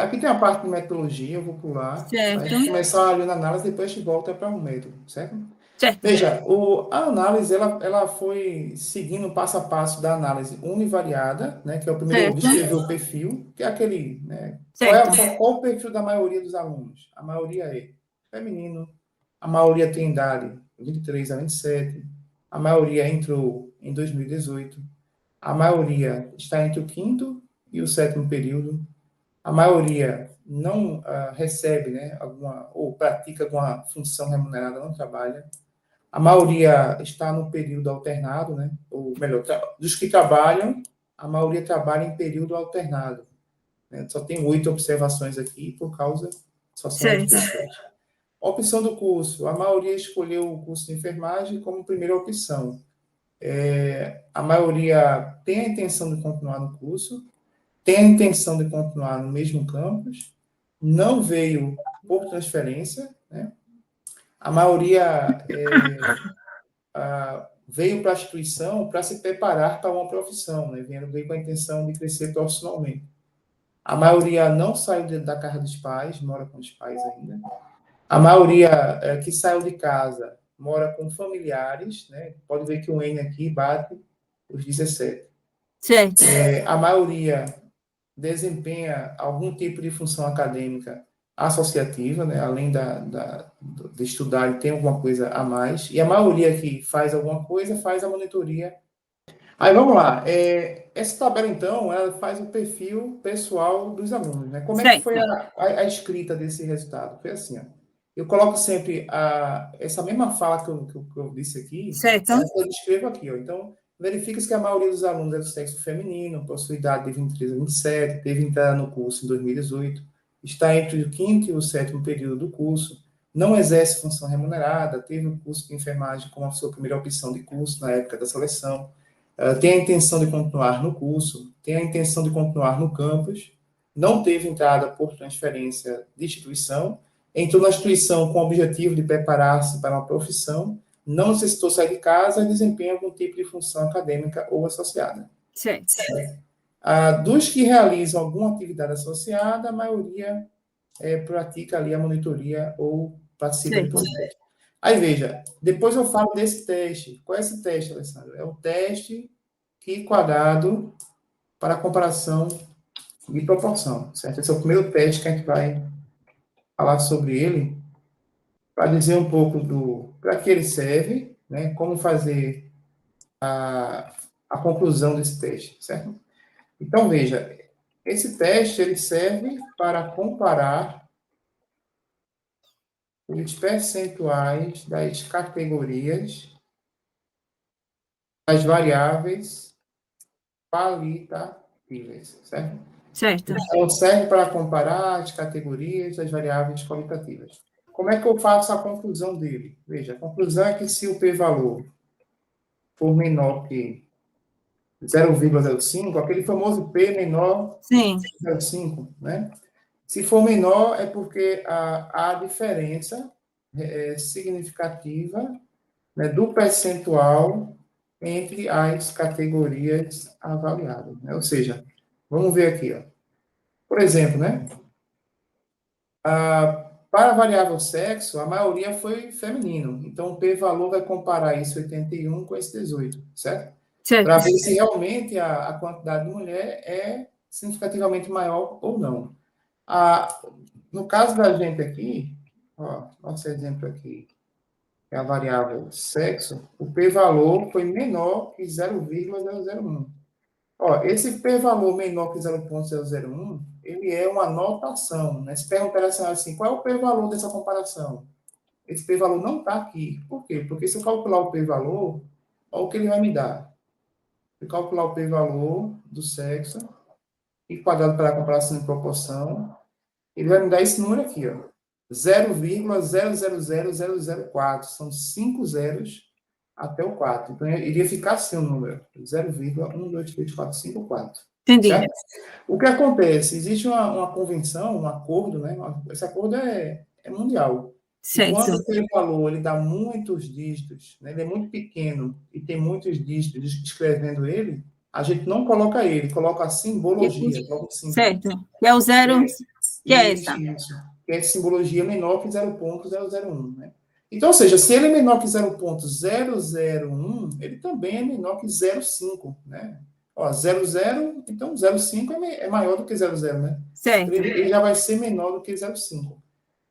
Aqui tem a parte de metodologia, eu vou pular. A Certo, gente começar ali na análise, depois a gente volta para o método, certo? certo, Veja, a análise ela foi seguindo o passo a passo da análise univariada, né, que é o primeiro certo, descrever o perfil, que é aquele, né, certo, qual o perfil da maioria dos alunos? A maioria é feminino, a maioria tem idade 23 a 27, a maioria entrou em 2018, a maioria está entre o quinto e o sétimo período, a maioria não recebe, né, alguma, ou pratica alguma função remunerada, não trabalha, a maioria está no período alternado, né? Ou melhor, dos que trabalham, a maioria trabalha em período alternado. Né? Só tem 8 observações aqui, por causa, só são 8 certo, pessoas. Opção do curso, a maioria escolheu o curso de enfermagem como primeira opção. A maioria tem a intenção de continuar no curso, tem a intenção de continuar no mesmo campus, não veio por transferência, né? A maioria veio para a instituição para se preparar para uma profissão, né? Veio com a intenção de crescer profissionalmente. A maioria não saiu da casa dos pais, mora com os pais ainda. A maioria que saiu de casa mora com familiares, né? Pode ver que o N aqui bate os 17. certo, A maioria desempenha algum tipo de função acadêmica associativa, né? Além de estudar, ele tem alguma coisa a mais. E a maioria que faz alguma coisa faz a monitoria. Aí vamos lá. Essa tabela, então, ela faz o perfil pessoal dos alunos, né? Como é que foi certo, a escrita desse resultado? Foi assim, ó. Eu coloco sempre essa mesma fala que eu disse aqui, certo, eu escrevo aqui, ó. Então, verifica-se que a maioria dos alunos é do sexo feminino, possui idade de 23 a 27, teve entrada no curso em 2018, está entre o quinto e o sétimo período do curso, não exerce função remunerada, teve o curso de enfermagem como a sua primeira opção de curso na época da seleção, tem a intenção de continuar no curso, tem a intenção de continuar no campus, não teve entrada por transferência de instituição, entrou na instituição com o objetivo de preparar-se para uma profissão, não necessitou sair de casa e desempenha algum tipo de função acadêmica ou associada. certo, Dos que realizam alguma atividade associada, a maioria pratica ali a monitoria ou participa de certo, projetos. Aí veja, depois eu falo desse teste. Qual é esse teste, Alessandro? É o teste Q quadrado para comparação de proporção, certo? Esse é o primeiro teste que a gente vai falar sobre ele, para dizer um pouco para que ele serve, né? Como fazer a conclusão desse teste, certo? Então, veja, esse teste ele serve para comparar os percentuais das categorias das variáveis qualitativas, certo? certo, Então, serve para comparar as categorias das variáveis qualitativas. Como é que eu faço a conclusão dele? Veja, a conclusão é que se o p-valor for menor que 0,05, aquele famoso p menor sim, que 0,5, né? Se for menor, é porque há diferença significativa, né, do percentual entre as categorias avaliadas. Né? Ou seja, vamos ver aqui. Ó. Por exemplo, né, para a variável sexo, a maioria foi feminino. Então, o p-valor vai comparar esse 81 com esse 18, certo? Para certo, ver se realmente a quantidade de mulher é significativamente maior ou não. Ah, no caso da gente aqui, ó, nosso exemplo aqui é a variável sexo, o p-valor foi menor que 0,001. Ó, esse p-valor menor que 0,001, ele é uma notação, né? Se perguntar assim, qual é o p-valor dessa comparação? Esse p-valor não está aqui. Por quê? Porque se eu calcular o p-valor, olha o que ele vai me dar. Se eu calcular o p-valor do sexo e quadrado para a comparação de proporção, ele vai me dar esse número aqui, ó. 0,000004. São 5 zeros até o 4. Então, iria ficar assim o número. 0,12345,4. entendi, Certo? O que acontece? Existe uma convenção, um acordo, né? Esse acordo é mundial. E certo, quando aquele valor ele dá muitos dígitos, né? Ele é muito pequeno e tem muitos dígitos escrevendo ele, a gente não coloca ele, coloca a simbologia, coloca o símbolo. Certo. Que é o zero, que é essa. Isso. Que é de simbologia menor que 0,001, né? Então, ou seja, se ele é menor que 0,001, ele também é menor que 0,5, né? Ó, 00, então 0,5 é maior do que 00, né? Certo. Ele já vai ser menor do que 0,5.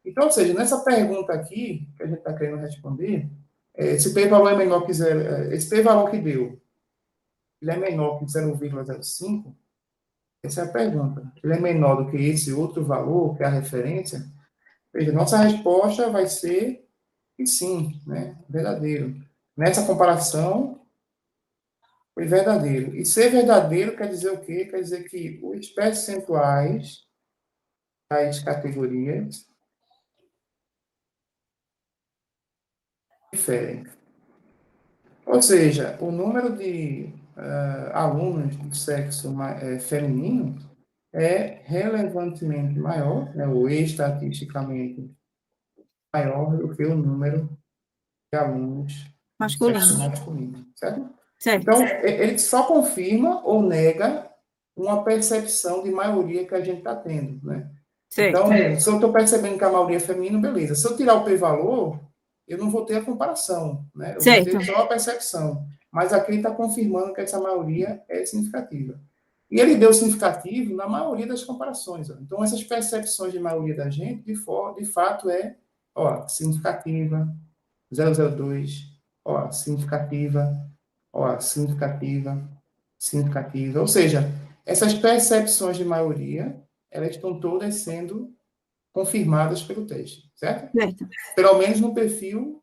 Então, ou seja, nessa pergunta aqui, que a gente está querendo responder, esse p-valor é menor que 0, esse p-valor que deu, ele é menor que 0,05, essa é a pergunta. Ele é menor do que esse outro valor, que é a referência? Veja, nossa resposta vai ser que sim, né? Verdadeiro. Nessa comparação, foi verdadeiro. E ser verdadeiro quer dizer o quê? Quer dizer que os percentuais das categorias diferem. Ou seja, o número de alunos do sexo feminino é relevantemente maior, né, ou estatisticamente maior do que o número de alunos do sexo Masculino. masculino, certo? Certo. Então, ele só confirma ou nega uma percepção de maioria que a gente está tendo, né? Certo. Então, se eu estou percebendo que a maioria é feminina, beleza. Se eu tirar o p-valor, eu não vou ter a comparação, né? Eu vou ter só a percepção. Mas aqui ele está confirmando que essa maioria é significativa. E ele deu significativo na maioria das comparações. Ó. Então, essas percepções de maioria da gente, de fato, significativa, 002, significativa, significativa, significativa. Ou seja, essas percepções de maioria, elas estão todas sendo confirmadas pelo teste, certo? Certo. Pelo menos no perfil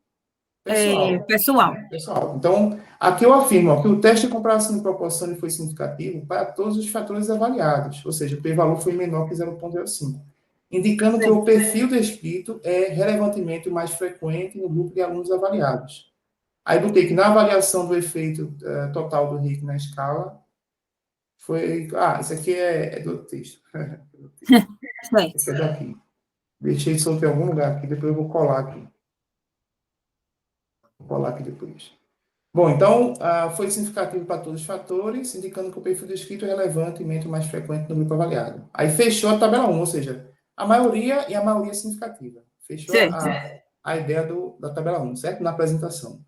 pessoal. Pessoal. Então, aqui eu afirmo que o teste de comparação de proporção foi significativo para todos os fatores avaliados, ou seja, o p-valor foi menor que 0,05, indicando que o perfil descrito é relevantemente mais frequente no grupo de alunos avaliados. Aí botei que na avaliação do efeito total do RIC na escala foi... isso aqui é do texto. Esse é daqui. Deixei solto em algum lugar aqui, depois eu vou colar aqui. Vou colar aqui depois. Bom, então, foi significativo para todos os fatores, indicando que o perfil descrito é relevantemente mais frequente no grupo avaliado. Aí fechou a tabela 1, ou seja, a maioria e a maioria significativa. Fechou a ideia da tabela 1, certo? Na apresentação.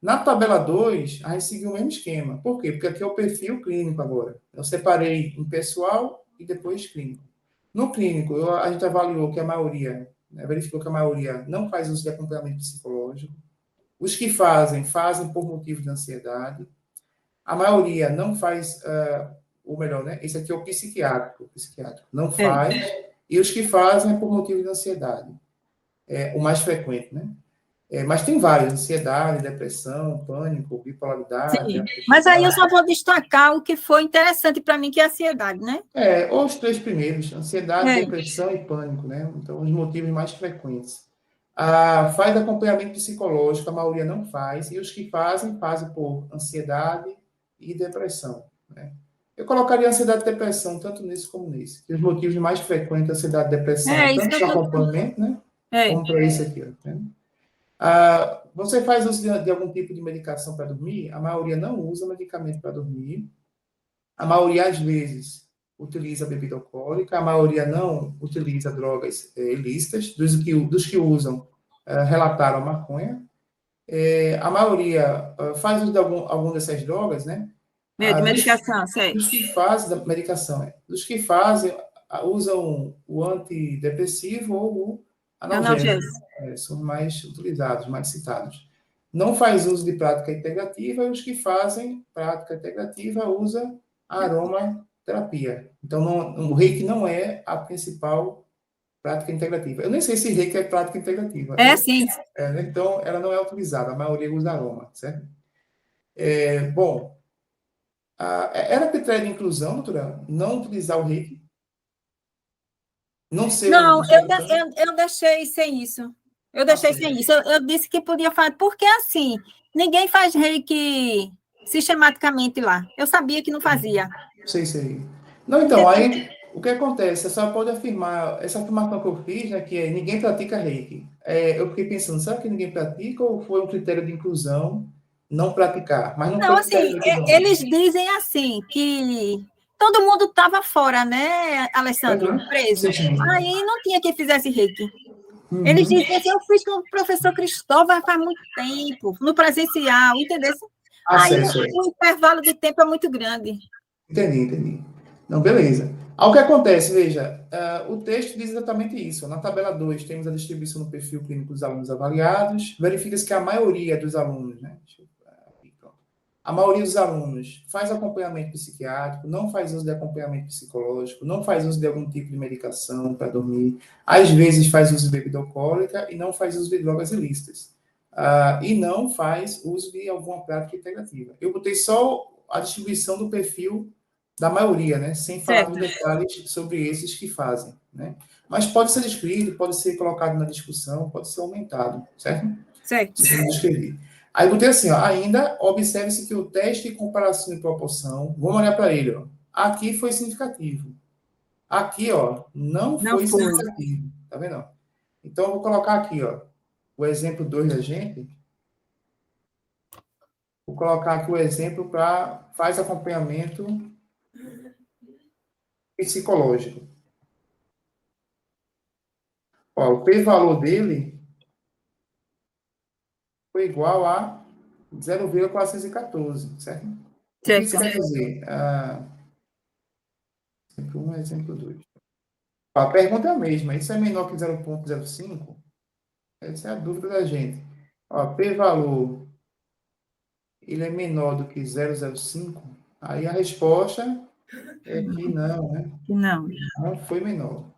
Na tabela 2, a gente seguiu o mesmo esquema. Por quê? Porque aqui é o perfil clínico agora. Eu separei em pessoal e depois clínico. No clínico, a gente avaliou que a maioria, verificou que a maioria não faz uso de acompanhamento psicológico. Os que fazem, fazem por motivo de ansiedade. A maioria não faz, ou melhor, né? Esse aqui é o psiquiátrico. Não faz. E os que fazem é por motivo de ansiedade. É o mais frequente, né? Mas tem vários, ansiedade, depressão, pânico, bipolaridade. Sim. Mas aí eu só vou destacar o que foi interessante para mim, que é a ansiedade, né? Ou os três primeiros, ansiedade, depressão e pânico, né? Então, os motivos mais frequentes. Faz acompanhamento psicológico, a maioria não faz, e os que fazem, fazem por ansiedade e depressão, né? Eu colocaria ansiedade e depressão, tanto nesse como nesse. Que os motivos mais frequentes da ansiedade e depressão tanto para acompanhamento, né? Como para esse aqui, ó, né? Você faz uso de algum tipo de medicação para dormir? A maioria não usa medicamento para dormir. A maioria, às vezes, utiliza bebida alcoólica. A maioria não utiliza drogas ilícitas. Dos que usam, relataram a maconha. A maioria faz uso de alguma dessas drogas, né? De medicação, certo. Dos que fazem da medicação, dos que fazem, usam o antidepressivo ou o analgésico. São mais utilizados, mais citados. Não faz uso de prática integrativa, e os que fazem prática integrativa usam a aromaterapia. Então, o reiki não é a principal prática integrativa. Eu nem sei se reiki é prática integrativa. Sim. Então, ela não é utilizada, a maioria usa aroma, certo? Bom, era critério de inclusão, doutora, não utilizar o reiki? Não, eu deixei sem isso. Eu deixei sem isso. Eu disse que podia fazer, porque assim, ninguém faz reiki sistematicamente lá. Eu sabia que não fazia. Sei. Não, então, aí, o que acontece? Você só pode afirmar, essa afirmação que eu fiz, né, que ninguém pratica reiki. Eu fiquei pensando, será que ninguém pratica ou foi um critério de inclusão não praticar. Mas não Não, foi assim, critério muito não. eles dizem assim, que todo mundo estava fora, né, Alessandro? Preso. Sim, sim. Aí não tinha quem fizesse reiki. Eles Uhum. diziam assim, eu fiz com o professor Cristóvão faz muito tempo, no presencial, entendeu? Aí Acesso. o intervalo de tempo é muito grande. Entendi. Não, beleza. Aí o que acontece, veja, o texto diz exatamente isso. Na tabela 2 temos a distribuição do perfil clínico dos alunos avaliados. Verifica-se que a maioria dos alunos, né? Deixa eu aqui, pronto. A maioria dos alunos faz acompanhamento psiquiátrico, não faz uso de acompanhamento psicológico, não faz uso de algum tipo de medicação para dormir, às vezes faz uso de bebida alcoólica e não faz uso de drogas ilícitas. E não faz uso de alguma prática integrativa. Eu botei só a distribuição do perfil da maioria, né? Sem falar Certo. dos detalhes sobre esses que fazem, né? Mas pode ser descrito, pode ser colocado na discussão, pode ser aumentado, certo? Certo. Vamos escrever. Aí botei assim, ó, ainda observe-se que o teste de comparação e proporção, vamos olhar para ele, ó. Aqui foi significativo. Aqui, ó, não Não foi foi. significativo. Tá vendo? Então, eu vou colocar aqui, ó, o exemplo 2 da gente. Vou colocar aqui o exemplo para faz acompanhamento psicológico. Ó, o p-valor dele foi igual a 0,414, certo? O que isso Certo. quer dizer? Exemplo 1, exemplo 2. A pergunta é a mesma. Isso é menor que 0,05? Essa é a dúvida da gente. Ó, p-valor ele é menor do que 0,05? Aí a resposta é que não, né? Não. Não foi menor.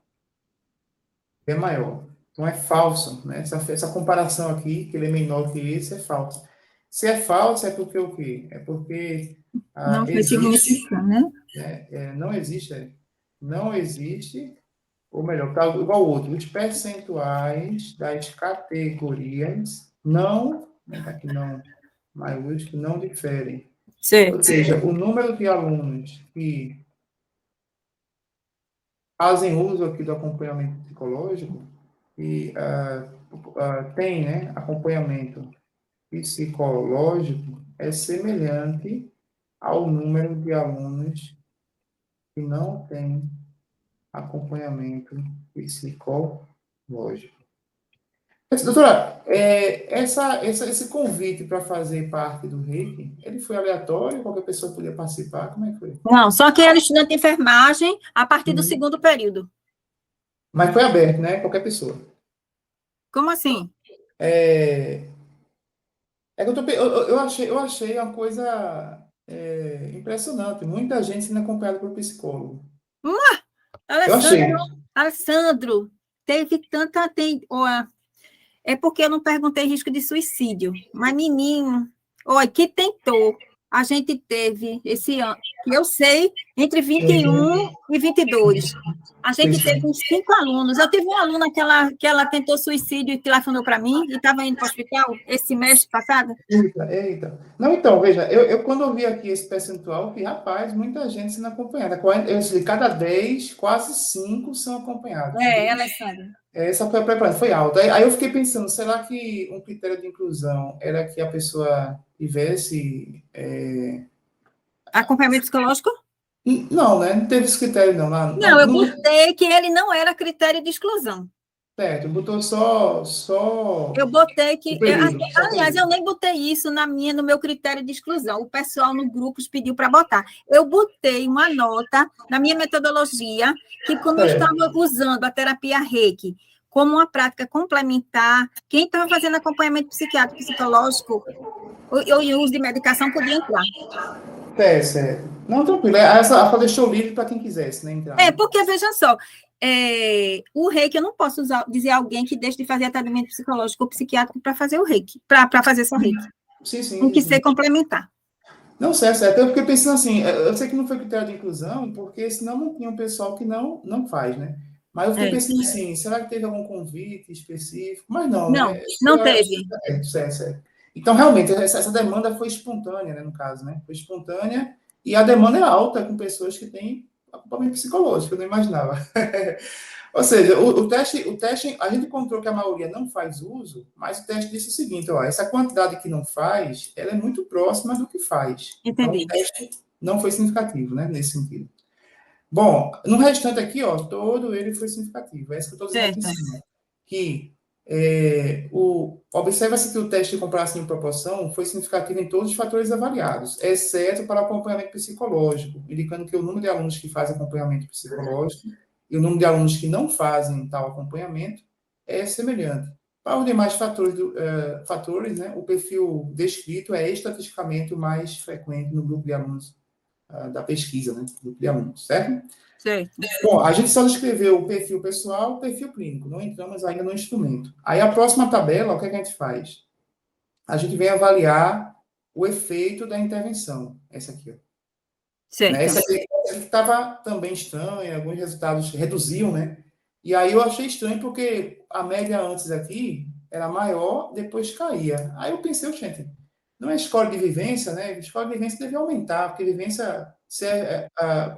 É maior. Então é falso, né? Essa comparação aqui, que ele é menor que esse, é falso. Se é falso, é porque o quê? É porque Não foi existe, significante, né? não existe, ou melhor, tá igual o outro, os percentuais das categorias não, né, aqui não, maiúsculo, não diferem. Ou Certo. seja, o número de alunos que fazem uso aqui do acompanhamento psicológico e tem, né, acompanhamento psicológico é semelhante ao número de alunos que não têm acompanhamento psicológico. Doutora, esse convite para fazer parte do Reiki, ele foi aleatório? Qualquer pessoa podia participar? Como é que foi? Não, só que era estudante de enfermagem a partir do Uhum. segundo período. Mas foi aberto, né? Qualquer pessoa. Como assim? É, que eu achei uma coisa impressionante. Muita gente sendo acompanhada por psicólogo. Eu achei. Alessandro, teve tanta. É porque eu não perguntei risco de suicídio, mas menino, olha, que tentou. A gente teve esse ano, que eu sei, entre 21 e 22. A gente teve uns 5 alunos. Eu tive uma aluna que ela tentou suicídio e telefonou para mim e estava indo para o hospital esse semestre passado. Eita. Não, então, veja, eu quando eu vi aqui esse percentual, que, rapaz, muita gente sendo acompanhada. De cada 10, quase 5 são acompanhados. Alessandra. Essa foi a preparação, foi alta. Aí eu fiquei pensando, será que um critério de inclusão era que a pessoa tivesse... Acompanhamento psicológico? Não, né? Não teve esse critério, não. Não, eu botei que ele não era critério de exclusão. Certo, botou só Eu botei que. Aliás, eu período. nem botei isso no meu critério de exclusão. O pessoal no grupo pediu para botar. Eu botei uma nota na minha metodologia, que, como eu estava usando a terapia Reiki como uma prática complementar, quem estava fazendo acompanhamento psiquiátrico psicológico ou uso de medicação podia entrar. Certo. Não, tranquilo. Ela deixou livre para quem quisesse, né? Entrar. Porque, veja só, o reiki, eu não posso dizer a alguém que deixe de fazer atendimento psicológico ou psiquiátrico para fazer o reiki, para fazer só reiki. Sim. Tem que ser complementar. Não, certo. Eu fiquei pensando assim, eu sei que não foi critério de inclusão, porque senão não tinha um pessoal que não faz, né? Mas eu fiquei pensando assim, será que teve algum convite específico? Mas não, né? Não teve. Certo. Então, realmente, essa demanda foi espontânea, né, no caso, né? Foi espontânea e a demanda é alta com pessoas que têm acompanhamento psicológico, eu não imaginava. Ou seja, o teste, a gente encontrou que a maioria não faz uso, mas o teste disse o seguinte, ó, essa quantidade que não faz, ela é muito próxima do que faz. Então, Entendi. o teste não foi significativo, né, nesse sentido. Bom, no restante aqui, ó, todo ele foi significativo. É isso que eu estou dizendo aqui em Certo. cima. Que observa-se que o teste de comparação de proporção foi significativo em todos os fatores avaliados, exceto para o acompanhamento psicológico, indicando que o número de alunos que fazem acompanhamento psicológico e o número de alunos que não fazem tal acompanhamento é semelhante. Para os demais fatores, né, o perfil descrito é estatisticamente o mais frequente no grupo de alunos da pesquisa, né, do grupo de alunos, certo? Certo. Bom, a gente só descreveu o perfil pessoal, o perfil clínico, não entramos ainda no instrumento. Aí a próxima tabela, o que a gente faz? A gente vem avaliar o efeito da intervenção. Essa aqui, ó. Né? Certo. Essa aqui estava também estranha, alguns resultados reduziam, né? E aí eu achei estranho porque a média antes aqui era maior, depois caía. Aí eu pensei, gente, não é escola de vivência, né? Escola de vivência deve aumentar, porque vivência,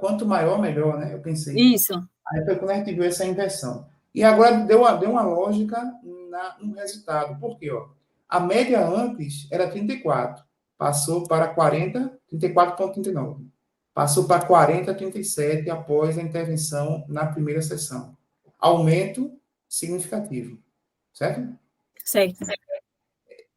quanto maior, melhor, né? Eu pensei. Isso. Aí foi quando a gente viu essa inversão. E agora deu uma lógica no resultado. Por quê? Ó? A média antes era 34, passou para 40, 34,39. Passou para 40,37 após a intervenção na primeira sessão. Aumento significativo, certo? Certo.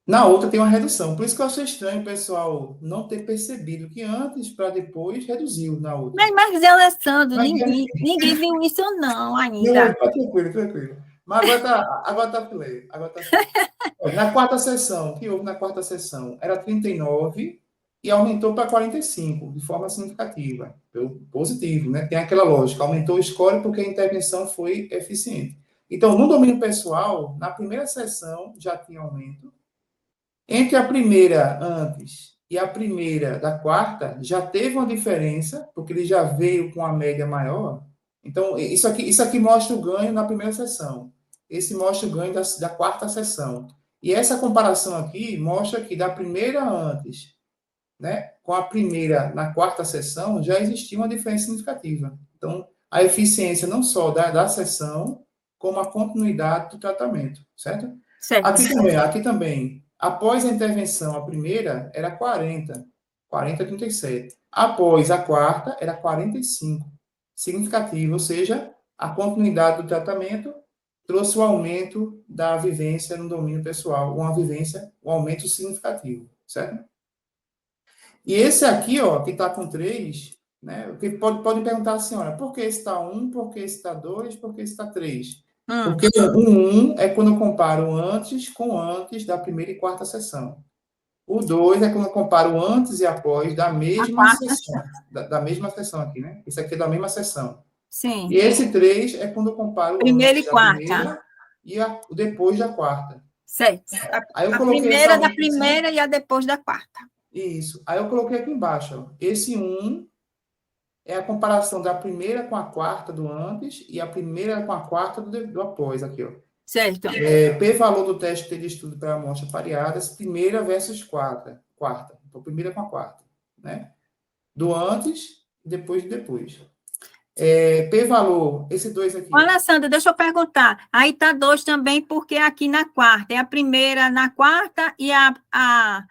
Na outra tem uma redução. Por isso que eu achei estranho o pessoal não ter percebido que antes para depois reduziu na outra. Mas Alessandro, Mas, ninguém viu isso não não, ainda. tá tranquilo, tranquilo. Mas agora tá filé. Agora tá filé. Na quarta sessão, o que houve na quarta sessão? Era 39 e aumentou para 45, de forma significativa. Positivo, né? Tem aquela lógica, aumentou o score porque a intervenção foi eficiente. Então, no domínio pessoal, na primeira sessão já tinha aumento. Entre a primeira antes e a primeira da quarta, já teve uma diferença, porque ele já veio com a média maior. Então, isso aqui mostra o ganho na primeira sessão. Esse mostra o ganho da quarta sessão. E essa comparação aqui mostra que da primeira antes, né, com a primeira na quarta sessão, já existia uma diferença significativa. Então, a eficiência não só da sessão, como a continuidade do tratamento, certo? Certo. Aqui também, após a intervenção, a primeira era 40, 37. Após a quarta, era 45. Significativo, ou seja, a continuidade do tratamento trouxe o aumento da vivência no domínio pessoal, um aumento significativo, certo? E esse aqui, ó, que está com 3, né? Que pode perguntar à senhora, por que esse está 1, por que esse está 2, por que esse está 3? Porque o 1 é quando eu comparo antes com antes da primeira e quarta sessão. O 2 é quando eu comparo antes e após da mesma sessão. Da mesma sessão aqui, né? Esse aqui é da mesma sessão. Sim. E esse 3 é quando eu comparo Primeira antes e da quarta. primeira e depois da quarta. Certo. Aí eu A coloquei primeira da primeira e a depois da quarta. Isso. Aí eu coloquei aqui embaixo, ó. Esse 1 é a comparação da primeira com a quarta do antes e a primeira com a quarta do após, aqui, ó. Certo. P-valor do teste de estudo para amostras pareadas, primeira versus quarta. Então, primeira com a quarta, né? Do antes e depois de depois. P-valor, esse 2 aqui. Olha, Sandra, deixa eu perguntar. Aí tá 2 também, porque aqui na quarta. É a primeira na quarta e a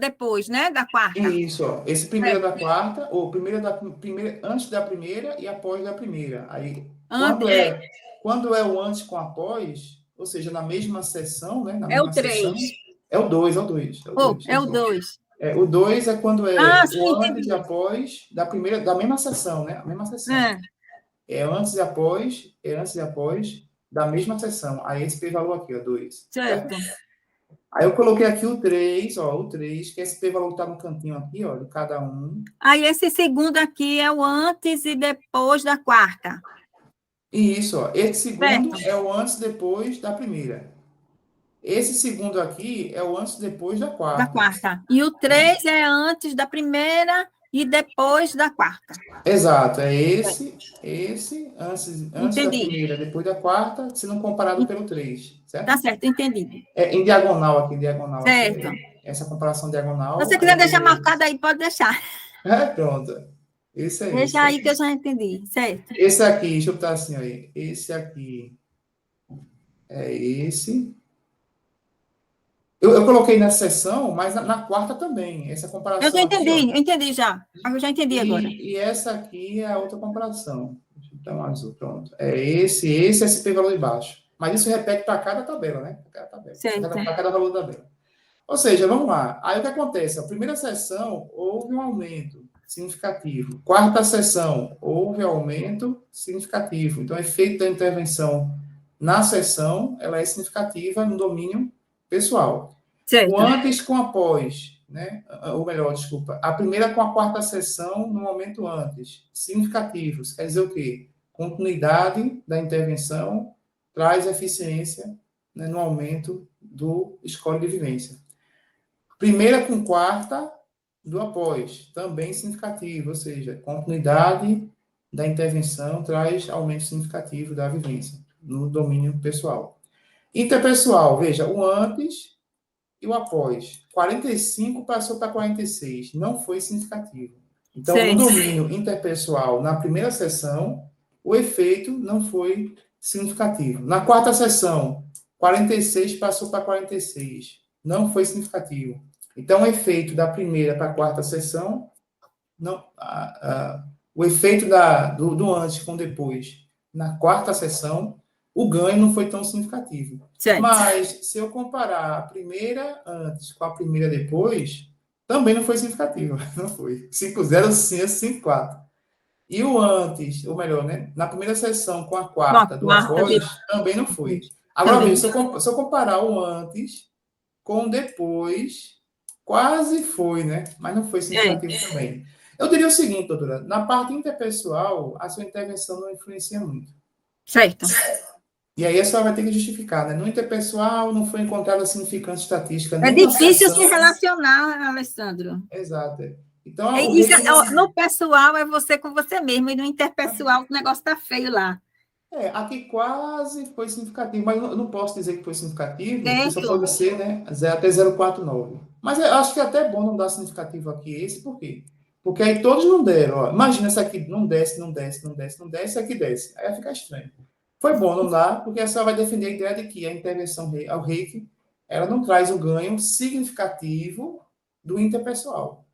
depois, né? Da quarta. Isso, ó. Esse primeiro da quarta, ou primeira, antes da primeira e após da primeira. Aí, quando é o antes com após, ou seja, na mesma sessão, né? Na mesma sessão, é o 2, é o 2. É o 2. O 2 é quando é o antes entendi. e após da mesma sessão, né? A mesma sessão. É antes e após da mesma sessão. Aí esse p-valor aqui, ó, 2. Certo. Aí eu coloquei aqui o 3, ó, o 3, que esse p-valor está no cantinho aqui, ó, de cada um. Aí esse segundo aqui é o antes e depois da quarta. Isso, ó. Esse segundo é o antes e depois da primeira. Esse segundo aqui é o antes e depois da quarta. Da quarta. E o 3 é antes da primeira e depois da quarta. Exato, é esse antes da primeira, depois da quarta, sendo comparado pelo 3, certo? Tá certo, entendi. Em diagonal aqui, Certo. Aqui, essa comparação diagonal. Se você quiser deixar marcado aí, pode deixar. Pronto. Esse é Veja esse. aí que eu já entendi, certo? Esse aqui, deixa eu botar assim aí. Esse aqui é esse. Eu coloquei nessa seção, mas na quarta também. Essa comparação aqui, ó. Eu entendi já. Eu já entendi agora. E essa aqui é a outra comparação. Deixa eu botar um azul, pronto. É esse SP valor de baixo. Mas isso repete para cada tabela, né? Para cada tabela. Certo. Para cada valor da tabela. Ou seja, vamos lá. Aí o que acontece? A primeira sessão houve um aumento significativo. Quarta sessão houve aumento significativo. Então, o efeito da intervenção na sessão ela é significativa no domínio pessoal. O Certo. antes com após, né? Ou melhor, desculpa, a primeira com a quarta sessão no momento antes, significativos. Quer dizer o quê? Continuidade da intervenção traz eficiência, né, no aumento do score de vivência. Primeira com quarta do após, também significativo, ou seja, continuidade da intervenção traz aumento significativo da vivência no domínio pessoal. Interpessoal, veja, o antes e o após. 45 passou para 46, não foi significativo. Então, no domínio interpessoal, na primeira sessão, o efeito não foi significativo. Na quarta sessão, 46 passou para 46, não foi significativo. Então, o efeito da primeira para a quarta sessão, não, o efeito do antes com depois na quarta sessão, o ganho não foi tão significativo. Certo. Mas, se eu comparar a primeira antes com a primeira depois, também não foi significativo. Não foi. 5-0, 5-4. E o antes, ou melhor, né? Na primeira sessão com a quarta do após, também não foi. Agora, veja, se eu comparar o antes com o depois, quase foi, né? Mas não foi significativo também. Eu diria o seguinte, doutora, na parte interpessoal, a sua intervenção não influencia muito. Certo. E aí a senhora vai ter que justificar, né? No interpessoal não foi encontrada significância estatística. É difícil se relacionar, Alessandro. Exato. Então, no pessoal é você com você mesmo, e no interpessoal o negócio tá feio lá. Aqui quase foi significativo, mas eu não posso dizer que foi significativo, porque só pode ser, né, até 0,49. Mas eu acho que é até bom não dar significativo aqui esse, por quê? Porque aí todos não deram, ó. Imagina essa aqui não desce, não desce, não desce, não desce, essa aqui desce. Aí vai ficar estranho. Foi bom não dar, porque a senhora vai defender a ideia de que a intervenção ao reiki, ela não traz um ganho significativo do interpessoal,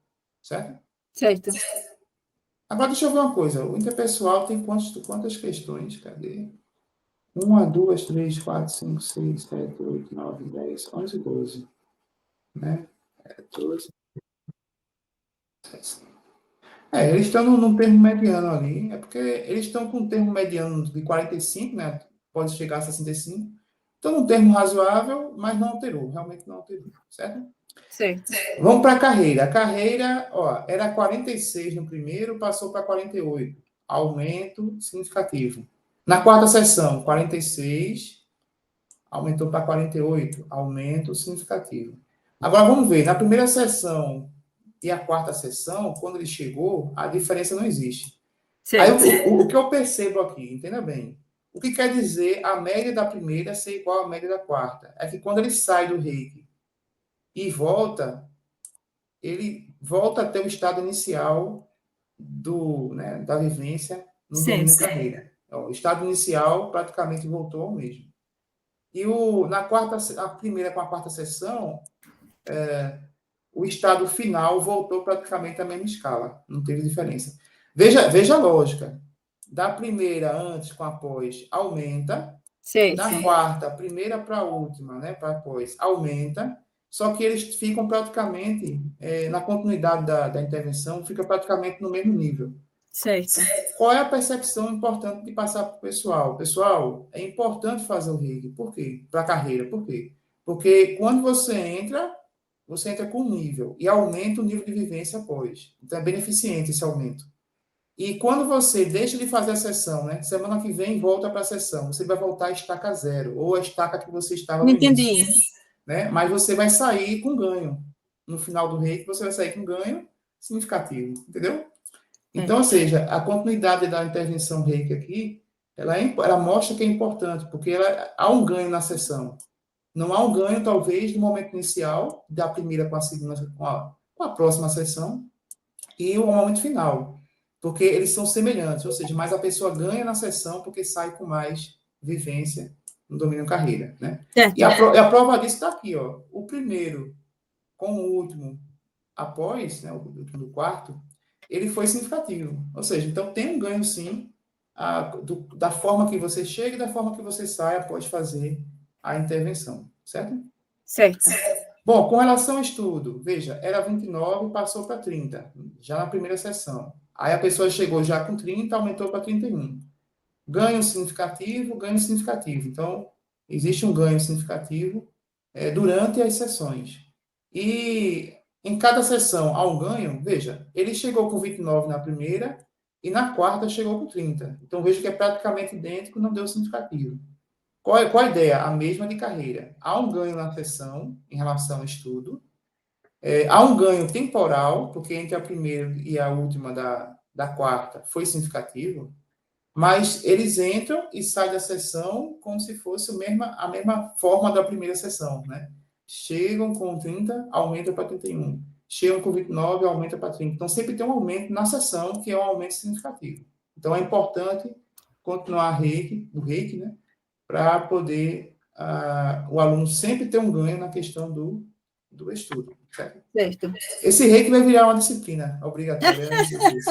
certo? Certo. Agora, deixa eu ver uma coisa. O interpessoal tem quantas questões? Cadê? 1, 2, 3, 4, 5, 6, 7, 8, 9, 10, 11, 12. Né? 12. Eles estão num termo mediano ali. É porque eles estão com um termo mediano de 45, né? Pode chegar a 65. Então, num termo razoável, mas não alterou. Realmente não alterou. Certo? Certo. Vamos para a carreira. A carreira, ó, era 46 no primeiro, passou para 48. Aumento significativo. Na quarta sessão, 46, aumentou para 48. Aumento significativo. Agora, vamos ver. Na primeira sessão e a quarta sessão, quando ele chegou, a diferença não existe. Certo. Aí, o que eu percebo aqui, entenda bem, o que quer dizer a média da primeira ser igual à média da quarta? É que quando ele sai do reiki e volta, ele volta a ter o estado inicial da vivência no domínio carreira. Então, o estado inicial praticamente voltou ao mesmo. E a primeira com a quarta sessão, o estado final voltou praticamente à mesma escala. Não teve diferença. Veja a lógica. Da primeira antes com a pós aumenta. Da quarta, primeira para a última, né, para a pós, aumenta. Só que eles ficam praticamente, na continuidade da intervenção, fica praticamente no mesmo nível. Certo. Qual é a percepção importante de passar para o pessoal? Pessoal, é importante fazer o reiki. Por quê? Para a carreira. Por quê? Porque quando você entra com nível e aumenta o nível de vivência após. Então, é beneficente esse aumento. E quando você deixa de fazer a sessão, né? Semana que vem volta para a sessão, você vai voltar a estaca zero, ou a estaca que você estava no início. Entendi. Né? Mas você vai sair com ganho. No final do reiki, você vai sair com ganho significativo, entendeu? Então, ou seja, a continuidade da intervenção reiki aqui, ela mostra que é importante, porque há um ganho na sessão. Não há um ganho, talvez, no momento inicial, da primeira com a segunda, com a próxima sessão, e o momento final. porque eles são semelhantes, ou seja, mas a pessoa ganha na sessão porque sai com mais vivência no domínio carreira, né? Certo. E a prova disso está aqui, ó. O primeiro com o último após, né, o último do quarto, ele foi significativo. Ou seja, então tem um ganho sim da forma que você chega e da forma que você sai após fazer a intervenção, certo? Certo. Bom, com relação ao estudo, veja, era 29 e passou para 30, já na primeira sessão. Aí a pessoa chegou já com 30, aumentou para 31. Ganho significativo, ganho significativo. Então, existe um ganho significativo durante as sessões. E em cada sessão há um ganho, veja, ele chegou com 29 na primeira e na quarta chegou com 30. Então, veja que é praticamente idêntico, não deu significativo. Qual a ideia? A mesma de carreira. Há um ganho na sessão em relação ao estudo. Há um ganho temporal, porque entre a primeira e a última da quarta foi significativo, mas eles entram e saem da sessão como se fosse a mesma forma da primeira sessão, né? Chegam com 30, aumenta para 31. Chegam com 29, aumenta para 30. Então, sempre tem um aumento na sessão, que é um aumento significativo. Então, é importante continuar o reiki, né? Para poder o aluno sempre ter um ganho na questão do estudo, certo? Certo. Esse reiki vai virar uma disciplina obrigatória nesse curso.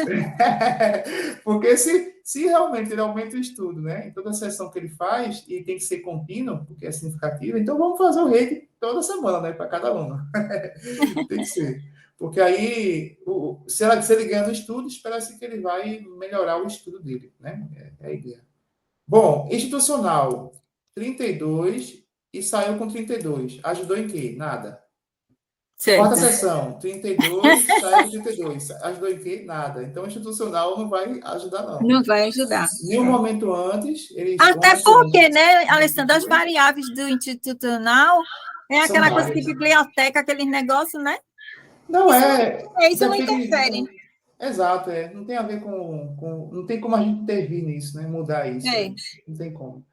Porque se realmente ele aumenta o estudo, né? Em toda a sessão que ele faz, e tem que ser contínuo, porque é significativo, então vamos fazer o reiki toda semana, né? Para cada aluno. Tem que ser. Porque aí, se ele ganha no estudo, espera-se que ele vai melhorar o estudo dele, né? É a ideia. Bom, institucional, 32 e saiu com 32. Ajudou em quê? Nada. Quarta Certo. sessão, 32, saiu com 32. Ajudou em quê? Nada. Então, institucional não vai ajudar, não. Não vai ajudar. Em um momento antes, eles Até porque, né, Alessandra, as variáveis do institucional é são aquela coisa de várias. biblioteca, aqueles negócios, né? Não Isso não depende. interfere. Exato, não tem a ver não tem como a gente intervir nisso, né? Mudar isso. É. Não tem como.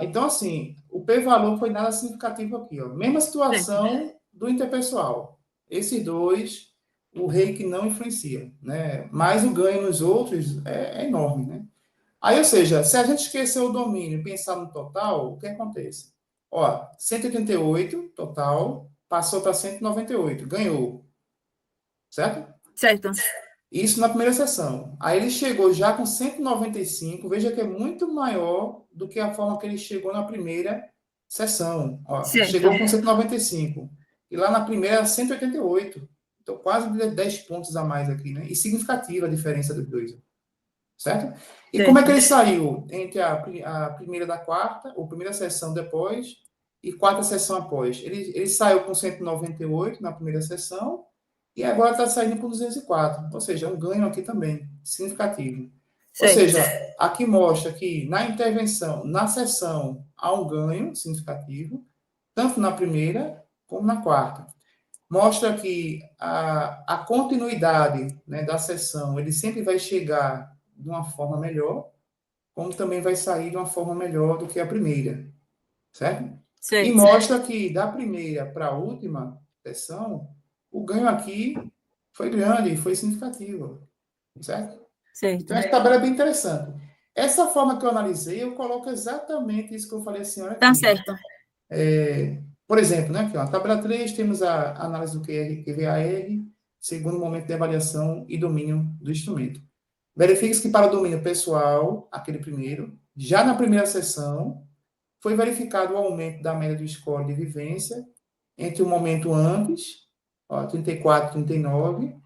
Então, assim, o p-valor foi nada significativo aqui, ó. Mesma situação do interpessoal. Esses dois, o reiki não influencia, né? Mas o ganho nos outros é enorme, né? Aí, ou seja, se a gente esquecer o domínio e pensar no total, o que acontece? Ó, 188 total, passou para 198, ganhou, certo? Certo. Isso na primeira sessão. Aí ele chegou já com 195, veja que é muito maior do que a forma que ele chegou na primeira sessão. Ó, Certo. chegou com 195. E lá na primeira era 188. Então, quase 10 pontos a mais aqui, né? E significativa a diferença dos dois. Certo? E Certo. como é que ele saiu entre a primeira da quarta, ou primeira sessão depois, e quarta sessão após? Ele saiu com 198 na primeira sessão, e agora está saindo com 204. Ou seja, um ganho aqui também, significativo. Ou Certo. seja, aqui mostra que na intervenção, na sessão, há um ganho significativo, tanto na primeira como na quarta. Mostra que a continuidade, né, da sessão, ele sempre vai chegar de uma forma melhor, como também vai sair de uma forma melhor do que a primeira, certo? Certo. E mostra que da primeira para a última sessão, o ganho aqui foi grande, foi significativo, certo? Certo. Então, essa tabela é bem interessante. Essa forma que eu analisei, eu coloco exatamente isso que eu falei à senhora aqui. Tá certo. Por exemplo, né, aqui, ó, tabela 3, temos a análise do QVAR, segundo momento de avaliação e domínio do instrumento. Verifique-se que para o domínio pessoal, aquele primeiro, já na primeira sessão, foi verificado o aumento da média do score de vivência entre o momento antes, ó, 34, 39,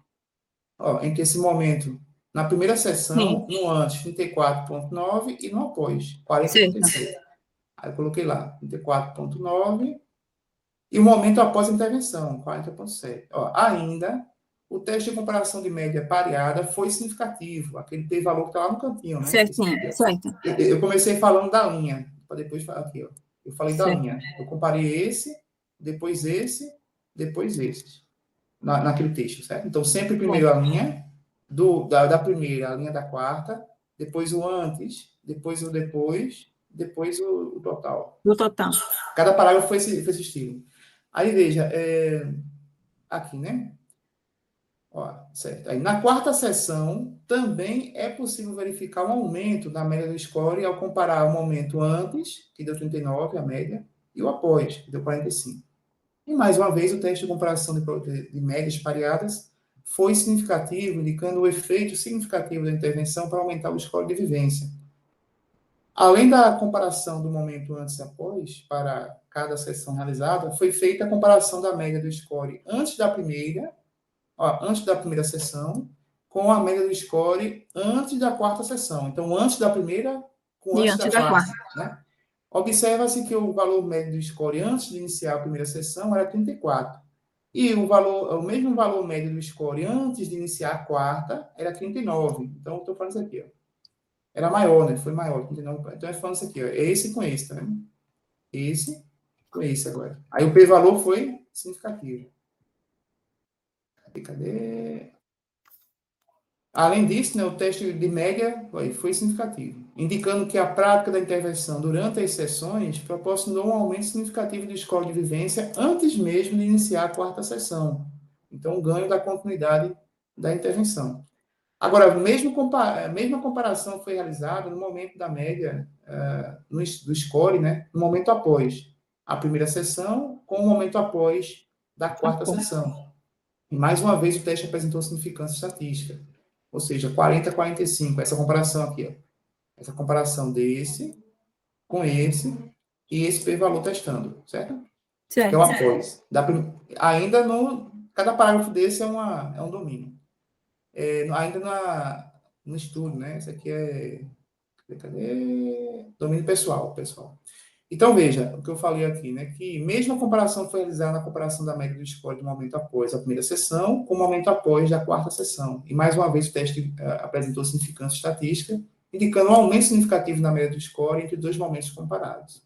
ó, entre esse momento na primeira sessão, no antes, 34,9 e no após, 40,37. Aí eu coloquei lá, 34,9 e o momento após a intervenção, 40,7. Ó, ainda, o teste de comparação de média pareada foi significativo, aquele p-valor que está lá no cantinho, né? Certinho. Certo. Eu comecei falando da linha, para depois falar aqui, ó. Eu falei da Certo. linha. Eu comparei esse, depois esse, naquele texto, certo? Então, sempre primeiro a linha, da primeira, a linha da quarta, depois o antes, depois o depois o total. Do total. Cada parágrafo foi esse estilo. Aí, veja, aqui, né? Ó, certo. Aí, na quarta sessão, também é possível verificar um aumento da média do score ao comparar o momento antes, que deu 39, a média, e o após, que deu 45. E, mais uma vez, o teste de comparação de médias pareadas foi significativo, indicando o efeito significativo da intervenção para aumentar o score de vivência. Além da comparação do momento antes e após, para cada sessão realizada, foi feita a comparação da média do score antes da primeira sessão, com a média do score antes da quarta sessão. Então, antes da primeira com antes da quarta. Né? Observa-se que o valor médio do score antes de iniciar a primeira sessão era 34. E o mesmo valor médio do score antes de iniciar a quarta era 39. Então, estou falando isso aqui. Ó. Era maior, né? Foi maior. 39. Então, é falando isso aqui. Ó. É esse com esse, tá vendo? Esse com esse agora. Aí o p-valor foi significativo. Cadê? Além disso, né, o teste de média foi significativo, indicando que a prática da intervenção durante as sessões proporcionou um aumento significativo do score de vivência antes mesmo de iniciar a quarta sessão. Então, um ganho da continuidade da intervenção. Agora, a mesma comparação foi realizada no momento da média do score, né, no momento após a primeira sessão, com o momento após da quarta sessão. E, mais uma vez, o teste apresentou significância estatística. Ou seja, 40 a 45, essa comparação aqui, ó. Essa comparação desse com esse e esse p-valor testando, certo? Certo. Que é o após. Ainda cada parágrafo desse é um domínio. Ainda no estudo, né? Esse aqui é... Cadê? Domínio pessoal. Então, veja, o que eu falei aqui, né? Que mesmo a comparação foi realizada na comparação da média do score do momento após a primeira sessão com o momento após da quarta sessão. E, mais uma vez, o teste apresentou significância estatística, indicando um aumento significativo na média do score entre dois momentos comparados.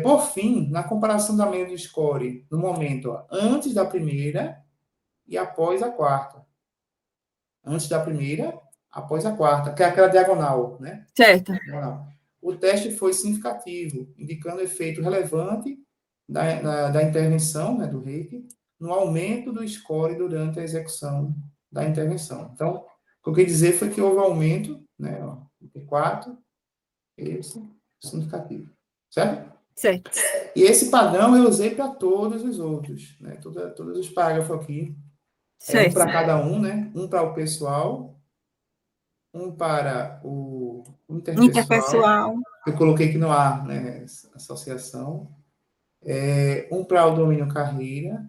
Por fim, na comparação da média do score no momento antes da primeira e após a quarta. Antes da primeira, após a quarta, que é aquela diagonal, né? Certo. Diagonal. O teste foi significativo, indicando efeito relevante da intervenção, né, do reiki, no aumento do score durante a execução da intervenção. Então, o que eu quis dizer foi que houve um aumento, né, P4, esse, significativo. Certo? Certo. E esse padrão eu usei para todos os outros, né, todos os parágrafos aqui. Um para cada um, né? Um para o pessoal, um para o interpessoal. Eu coloquei que não há, né, associação. Um para o domínio carreira,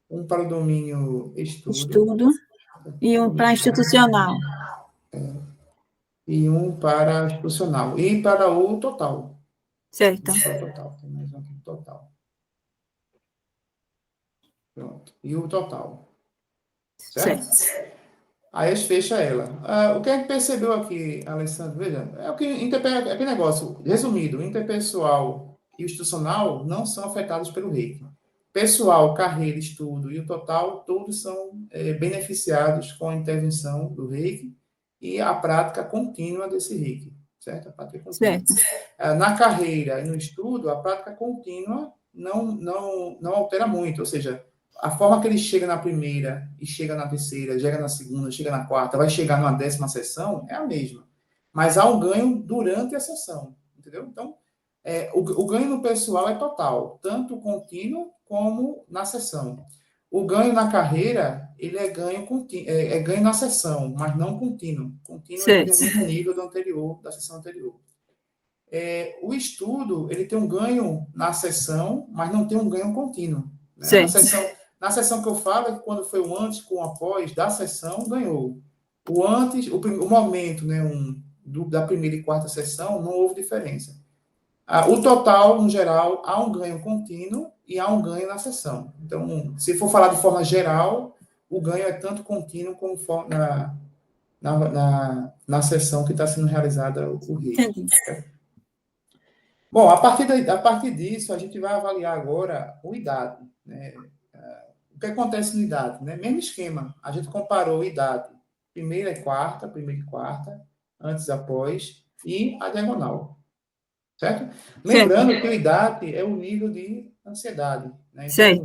um para o domínio estudo e um para institucional. E um para institucional. E para o total. Certo. Total. Tem mais um aqui, total. Pronto. E o total. Certo? Aí a gente fecha ela. O que a gente percebeu aqui, Alessandro, veja, aquele negócio, resumido, o interpessoal e o institucional não são afetados pelo reiki. Pessoal, carreira, estudo e o total, todos são beneficiados com a intervenção do reiki e a prática contínua desse reiki, certo? A prática contínua. Certo. Na carreira e no estudo, a prática contínua não altera muito, ou seja, a forma que ele chega na primeira e chega na terceira, chega na segunda, chega na quarta, vai chegar numa 10ª sessão, é a mesma. Mas há um ganho durante a sessão, entendeu? Então, o ganho no pessoal é total, tanto contínuo como na sessão. O ganho na carreira, ele é ganho na sessão, mas não contínuo. Contínuo é do mesmo nível da sessão anterior. O estudo, ele tem um ganho na sessão, mas não tem um ganho contínuo. Né? Na sessão que eu falo é que quando foi o antes com o após da sessão, ganhou. O antes, o momento, né, da primeira e quarta sessão, não houve diferença. O total, no geral, há um ganho contínuo e há um ganho na sessão. Então, se for falar de forma geral, o ganho é tanto contínuo como na sessão que está sendo realizada o reiki. Bom, a partir disso, a gente vai avaliar agora o idade, né? O que acontece no IDAT, né? Mesmo esquema, a gente comparou idade, primeira e quarta, antes e após, e a diagonal, certo? Lembrando que o IDAT é o nível de ansiedade, né? Então,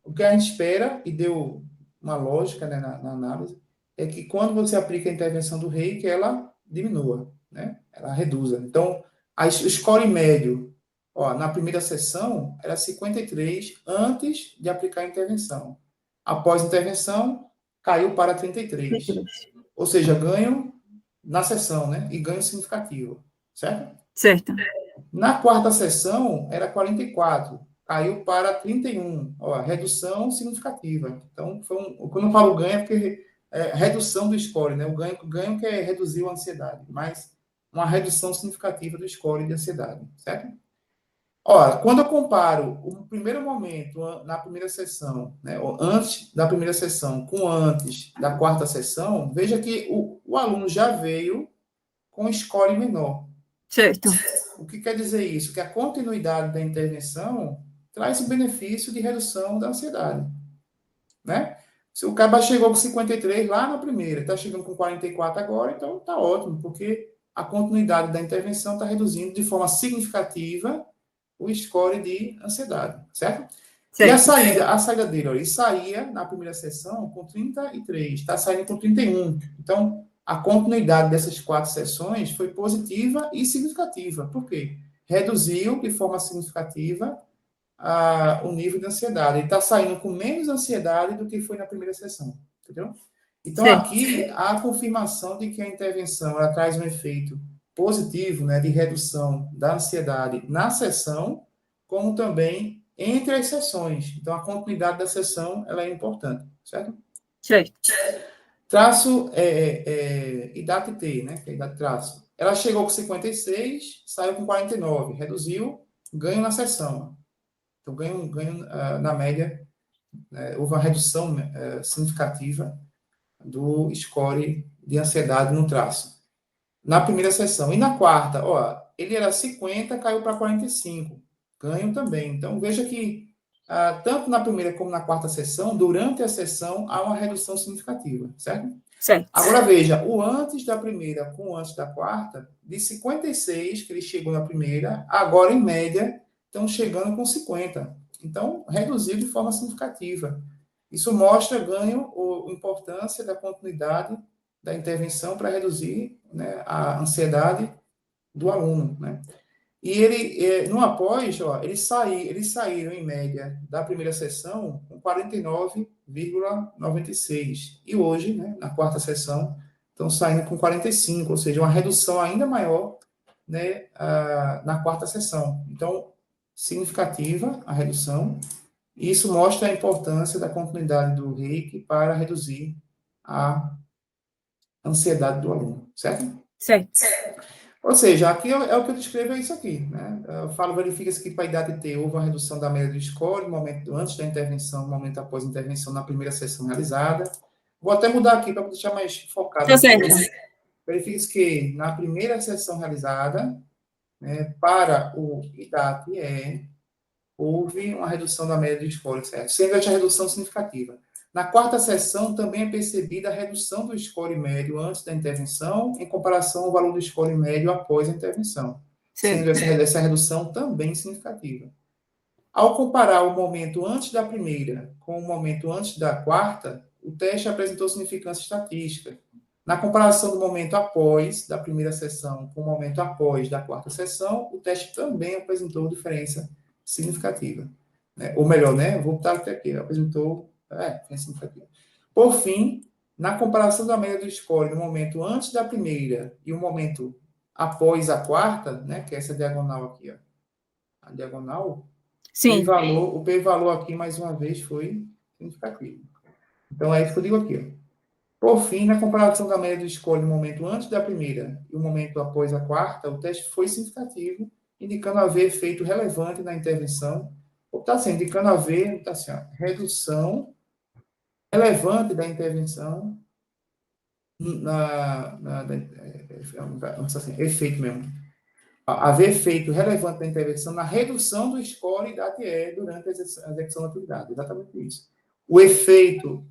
o que a gente espera, e deu uma lógica, né, na análise, é que quando você aplica a intervenção do reiki, ela diminua, né? Ela reduza. Então, o score médio, ó, na primeira sessão, era 53 antes de aplicar a intervenção. Após a intervenção, caiu para 33. Ou seja, ganho na sessão, né? E ganho significativo, certo? Certo. Na quarta sessão, era 44, caiu para 31, ó, redução significativa. Então, quando eu falo ganho, é porque redução do score, né? O ganho que é reduzir a ansiedade, mas uma redução significativa do score de ansiedade, certo? Ó, quando eu comparo o primeiro momento na primeira sessão, né, ou antes da primeira sessão com antes da quarta sessão, veja que o aluno já veio com score menor. Certo. O que quer dizer isso? Que a continuidade da intervenção traz o benefício de redução da ansiedade, né? Se o cara chegou com 53 lá na primeira, está chegando com 44 agora, então está ótimo, porque a continuidade da intervenção está reduzindo de forma significativa o score de ansiedade, certo? Certo. E a saída dele, ó, ele saía na primeira sessão com 33, está saindo com 31. Então, a continuidade dessas 4 sessões foi positiva e significativa. Por quê? Reduziu de forma significativa o nível de ansiedade. Ele está saindo com menos ansiedade do que foi na primeira sessão, entendeu? Então, certo. Aqui, há a confirmação de que a intervenção ela traz um efeito positivo, né, de redução da ansiedade na sessão, como também entre as sessões. Então, a continuidade da sessão ela é importante, certo? Certo. Traço IDAT-T, né, que é IDAT-traço. Ela chegou com 56, saiu com 49, reduziu, ganho na sessão. Então, ganho na média, houve uma redução significativa do score de ansiedade no traço. Na primeira sessão. E na quarta, ó, ele era 50, caiu para 45. Ganho também. Então, veja que, tanto na primeira como na quarta sessão, durante a sessão, há uma redução significativa, certo? Certo. Agora, veja, o antes da primeira com o antes da quarta, de 56, que ele chegou na primeira, agora, em média, estão chegando com 50. Então, reduziu de forma significativa. Isso mostra ganho ou importância da continuidade da intervenção para reduzir, né, a ansiedade do aluno, né? E ele, no após, ó, eles saíram, em média, da primeira sessão com 49,96. E hoje, né, na quarta sessão, estão saindo com 45, ou seja, uma redução ainda maior, né, na quarta sessão. Então, significativa a redução. E isso mostra a importância da continuidade do reiki para reduzir a ansiedade do aluno, certo? Certo. Ou seja, aqui é o que eu descrevo, é isso aqui, né? Eu falo, verifica-se que para a idade T houve uma redução da média do score no momento antes da intervenção, no momento após a intervenção na primeira sessão realizada. Vou até mudar aqui para deixar mais focado. Tá certo. Verifica-se que na primeira sessão realizada, né, para o IDAT-E, houve uma redução da média do score, certo? Sendo essa redução significativa. Na quarta sessão, também é percebida a redução do score médio antes da intervenção, em comparação ao valor do score médio após a intervenção, sendo essa redução também significativa. Ao comparar o momento antes da primeira com o momento antes da quarta, o teste apresentou significância estatística. Na comparação do momento após da primeira sessão com o momento após da quarta sessão, o teste também apresentou diferença significativa. Ou melhor, né? Vou botar até aqui, apresentou significativa. Por fim, na comparação da média do score no momento antes da primeira e o momento após a quarta, né? Que é essa diagonal aqui, ó. A diagonal, sim, o p-valor aqui, mais uma vez, foi significativo. Então, é isso que eu digo aqui, ó. Por fim, na comparação da média do score no momento antes da primeira e o momento após a quarta, o teste foi significativo, indicando haver efeito relevante na intervenção. Está assim, indicando haver, está assim, ó, redução relevante da intervenção assim, efeito mesmo. Haver efeito relevante da intervenção na redução do score IDAT-E durante a execução da atividade. Exatamente isso. O efeito...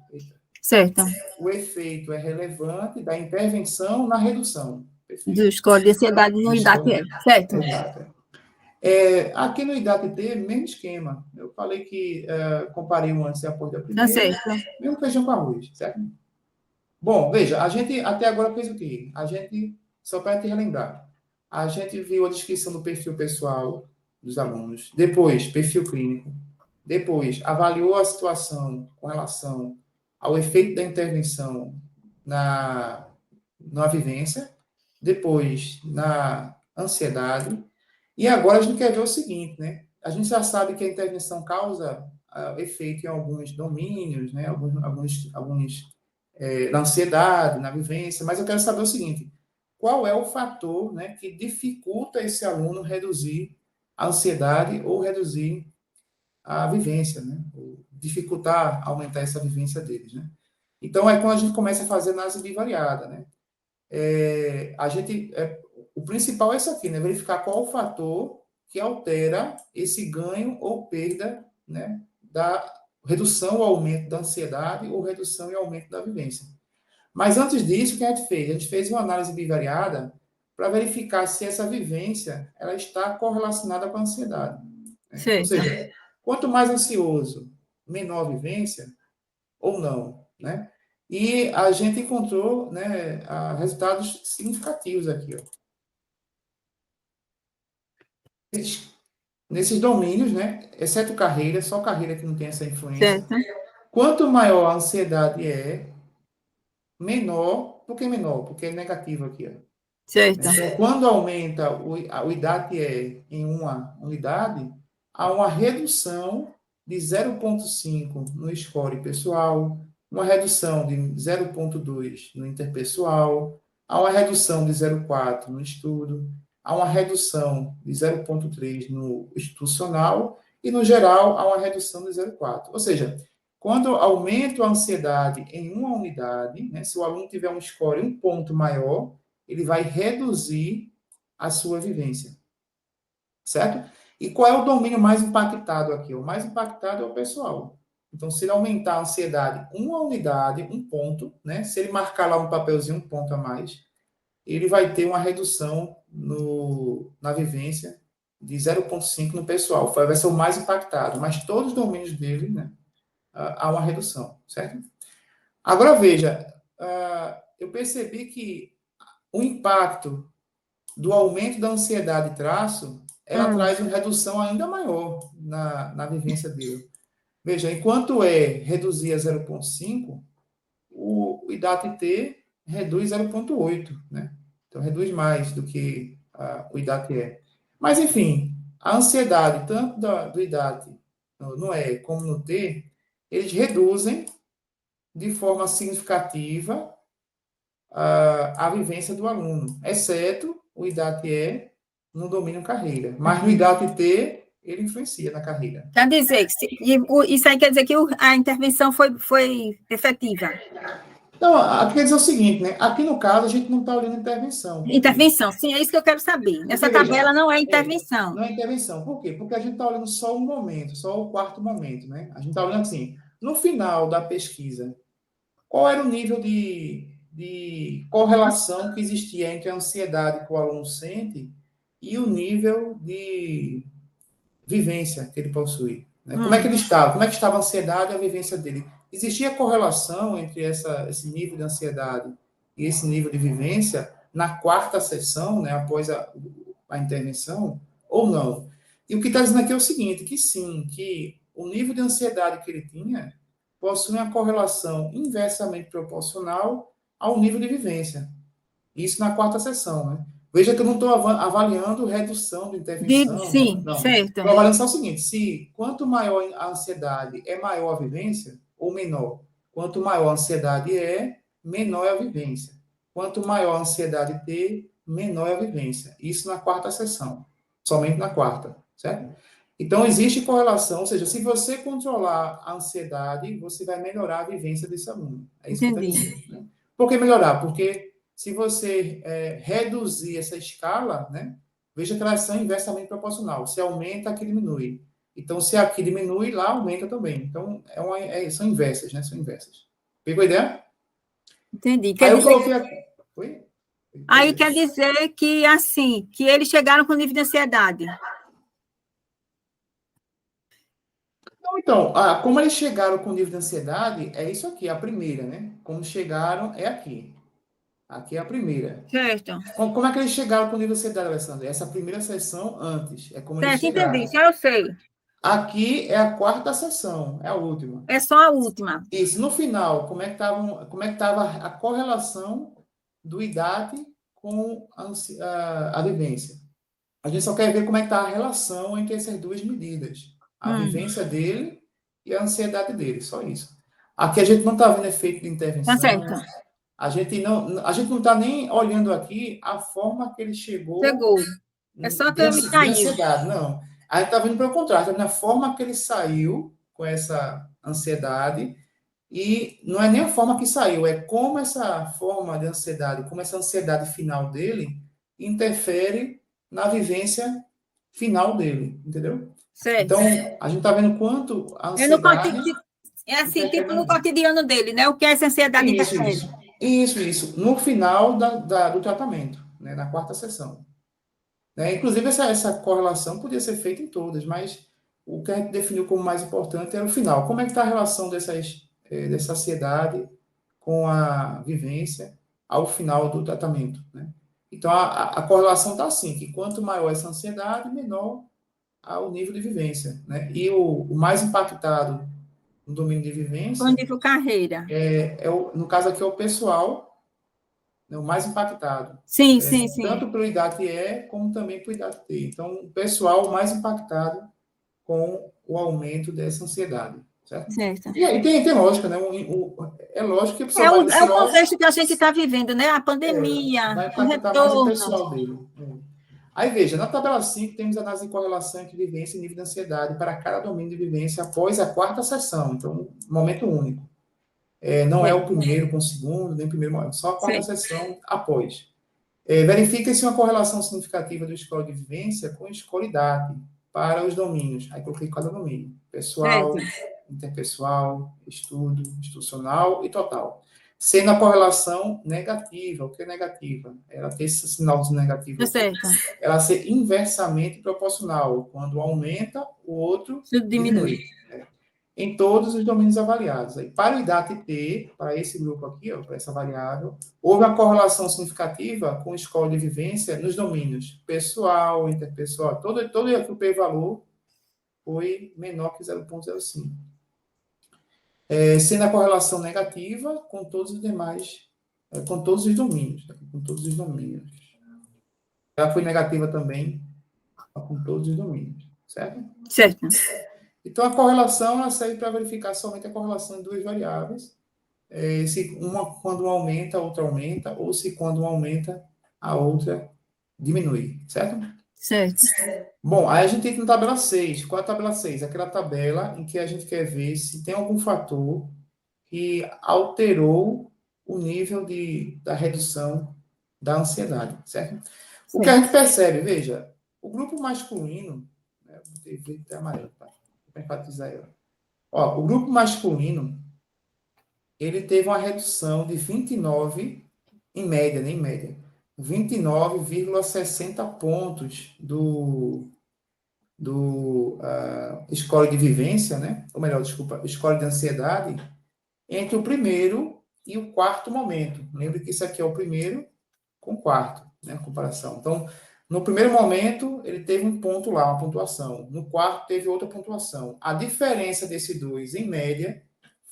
Certo. O efeito é relevante da intervenção na redução. Perfeito. Do score de ansiedade no IDAT-E. Certo. Exato. Aqui no IDAT-T, mesmo esquema. Eu falei que comparei um antes e após da Tá primeira, certo. mesmo feijão com arroz, certo? Bom, veja, a gente até agora fez o quê? A gente, só para te relembrar, a gente viu a descrição do perfil pessoal dos alunos, depois, perfil clínico, depois, avaliou a situação com relação ao efeito da intervenção na vivência, depois na ansiedade, e agora a gente quer ver o seguinte, né? A gente já sabe que a intervenção causa efeito em alguns domínios, né? Alguns na ansiedade, na vivência, mas eu quero saber o seguinte: qual é o fator, né, que dificulta esse aluno reduzir a ansiedade ou reduzir a vivência, né? Ou dificultar, aumentar essa vivência deles, né? Então, é quando a gente começa a fazer análise bivariada, né? O principal é isso aqui, né? Verificar qual o fator que altera esse ganho ou perda, né? Da redução ou aumento da ansiedade ou redução e aumento da vivência. Mas antes disso, o que a gente fez? A gente fez uma análise bivariada para verificar se essa vivência ela está correlacionada com a ansiedade. Né? Ou seja, quanto mais ansioso, menor a vivência, ou não, né? E a gente encontrou, né, resultados significativos aqui, ó. Nesses domínios, né, exceto carreira, só carreira que não tem essa influência. Certo. Quanto maior a ansiedade menor, por que menor? Porque é negativo aqui, ó. Certo. Então, quando aumenta o IDAT-E em uma unidade, há uma redução de 0,5 no score pessoal, uma redução de 0,2 no interpessoal, há uma redução de 0,4 no estudo, há uma redução de 0,3 no institucional e, no geral, há uma redução de 0,4. Ou seja, quando aumenta a ansiedade em uma unidade, né, se o aluno tiver um score um ponto maior, ele vai reduzir a sua vivência, certo? E qual é o domínio mais impactado aqui? O mais impactado é o pessoal. Então, se ele aumentar a ansiedade uma unidade, um ponto, né? Se ele marcar lá um papelzinho, um ponto a mais, ele vai ter uma redução na vivência de 0,5 no pessoal. Vai ser o mais impactado, mas todos os domínios dele, né, há uma redução, certo? Agora, veja, eu percebi que o impacto do aumento da ansiedade e traço, ela traz uma redução ainda maior na vivência dele. Veja, enquanto reduzir a 0,5, o IDAT-T reduz 0,8, né? Então, reduz mais do que o IDAT-E. Mas, enfim, a ansiedade, tanto do IDAT no E como no T, eles reduzem de forma significativa a vivência do aluno, exceto o IDAT-E no domínio carreira. Mas no IDAT-T, ele influencia na carreira. Quer dizer, isso aí quer dizer que a intervenção foi efetiva? Então, aqui quer dizer o seguinte, né? Aqui no caso, a gente não está olhando intervenção. Intervenção, sim, é isso que eu quero saber. Essa tabela não é intervenção. Não é intervenção. Por quê? Porque a gente está olhando só um momento, só o quarto momento, né? A gente está olhando assim, no final da pesquisa, qual era o nível de correlação que existia entre a ansiedade que o aluno sente e o nível de vivência que ele possui. Né? Como é que ele estava? Como é que estava a ansiedade e a vivência dele? Existia correlação entre esse nível de ansiedade e esse nível de vivência na quarta sessão, né, após a intervenção, ou não? E o que está dizendo aqui é o seguinte, que sim, que o nível de ansiedade que ele tinha possui uma correlação inversamente proporcional ao nível de vivência. Isso na quarta sessão, né? Veja que eu não estou avaliando redução de intervenção. Sim, não. certo. Estou avaliando só o seguinte, se quanto maior a ansiedade é maior a vivência, ou menor. Quanto maior a ansiedade menor é a vivência. Quanto maior a ansiedade menor é a vivência. Isso na quarta sessão. Somente na quarta, certo? Então, existe correlação, ou seja, se você controlar a ansiedade, você vai melhorar a vivência desse aluno. É isso Entendi. que eu estou dizendo. Né? Por que melhorar? Porque se você reduzir essa escala, né, veja que elas são inversamente proporcional. Se aumenta, aqui diminui. Então, se aqui diminui, lá aumenta também. Então, são inversas, né? São inversas. Pegou a ideia? Entendi. Aí eu coloquei aqui. Oi? Aí quer dizer que, assim, que eles chegaram com nível de ansiedade. Então, como eles chegaram com o nível de ansiedade, é isso aqui, a primeira, né? Como chegaram é aqui. Aqui é a primeira. Certo. Como é que eles chegaram com o nível de ansiedade, Alessandra? Essa primeira sessão antes, é como eles Certo, entendi. chegaram. Já eu sei. Aqui é a quarta sessão, é a última. É só a última. Isso, no final, como é que estava a correlação do IDAT com a vivência? A gente só quer ver como é que está a relação entre essas duas medidas. A vivência dele e a ansiedade dele, só isso. Aqui a gente não está vendo efeito de Tá intervenção, certo. a gente não está nem olhando aqui a forma que ele chegou Chegou. É só que eu me de caiu. ansiedade, não. A gente está vendo pelo contrário, tá vendo a forma que ele saiu com essa ansiedade e não é nem a forma que saiu, é como essa forma de ansiedade, como essa ansiedade final dele interfere na vivência final dele, entendeu? Certo. Então, a gente está vendo quanto a É, no ansiedade é assim, interfere tipo na no vida. cotidiano dele, né? O que essa ansiedade Isso, interfere. isso. Isso. No final do tratamento, né? Na quarta sessão. Né? Inclusive, essa correlação podia ser feita em todas, mas o que a gente definiu como mais importante era o final. Como é que está a relação dessa ansiedade com a vivência ao final do tratamento, né? Então, a correlação está assim, que quanto maior essa ansiedade, menor o nível de vivência, né? E o mais impactado no domínio de vivência, Quando digo carreira. no caso aqui, é o pessoal, né, o mais impactado. Sim, sim, sim. Tanto pelo IDAT-E, como também pelo IDAT-T. Então, o pessoal mais impactado com o aumento dessa ansiedade, certo? Certo. E aí tem lógica, né? É lógico que a pessoa É vai o ansiosa, contexto que a gente está vivendo, né? A pandemia, vai o impactar mais o retorno. pessoal dele. Aí, veja, na tabela 5 temos análise de correlação entre vivência e nível de ansiedade para cada domínio de vivência após a quarta sessão. Então, momento único. Não é o primeiro com o segundo, nem o primeiro momento, só a quarta Sim. sessão após. Verifica-se uma correlação significativa do score de vivência com o score DAT para os domínios. Aí coloquei cada domínio. Pessoal, Certo. interpessoal, estudo, institucional e total. Sendo a correlação negativa. O que é negativa? Ela tem esse sinalzinho negativo Tá aqui. certo. Ela ser inversamente proporcional. Quando aumenta, o outro Tudo diminui. diminui. Em todos os domínios avaliados. Aí, para o IDAT-T, para esse grupo aqui, ó, para essa variável, houve uma correlação significativa com o score de vivência nos domínios pessoal, interpessoal, todo o p-valor foi menor que 0,05. Sendo a correlação negativa com todos os demais, com todos os domínios. Com todos os domínios. Ela foi negativa também com todos os domínios, certo? Certo. Então, a correlação ela serve para verificar somente a correlação de duas variáveis. Se quando uma aumenta, a outra aumenta, ou se quando uma aumenta, a outra diminui, certo? Certo. Bom, aí a gente entra na tabela 6. Qual é a tabela 6? Aquela tabela em que a gente quer ver se tem algum fator que alterou o nível da redução da ansiedade, certo? O que a gente percebe, veja, o grupo masculino, né, vou ter até amarelo, tá? Para enfatizar ela. Ó, o grupo masculino, ele teve uma redução de 29, em média, nem em média, 29,60 pontos do score de vivência, né? Ou melhor, desculpa, score de ansiedade, entre o primeiro e o quarto momento. Lembre que isso aqui é o primeiro com o quarto, né? A comparação. Então, no primeiro momento, ele teve um ponto lá, uma pontuação. No quarto, teve outra pontuação. A diferença desses dois, em média,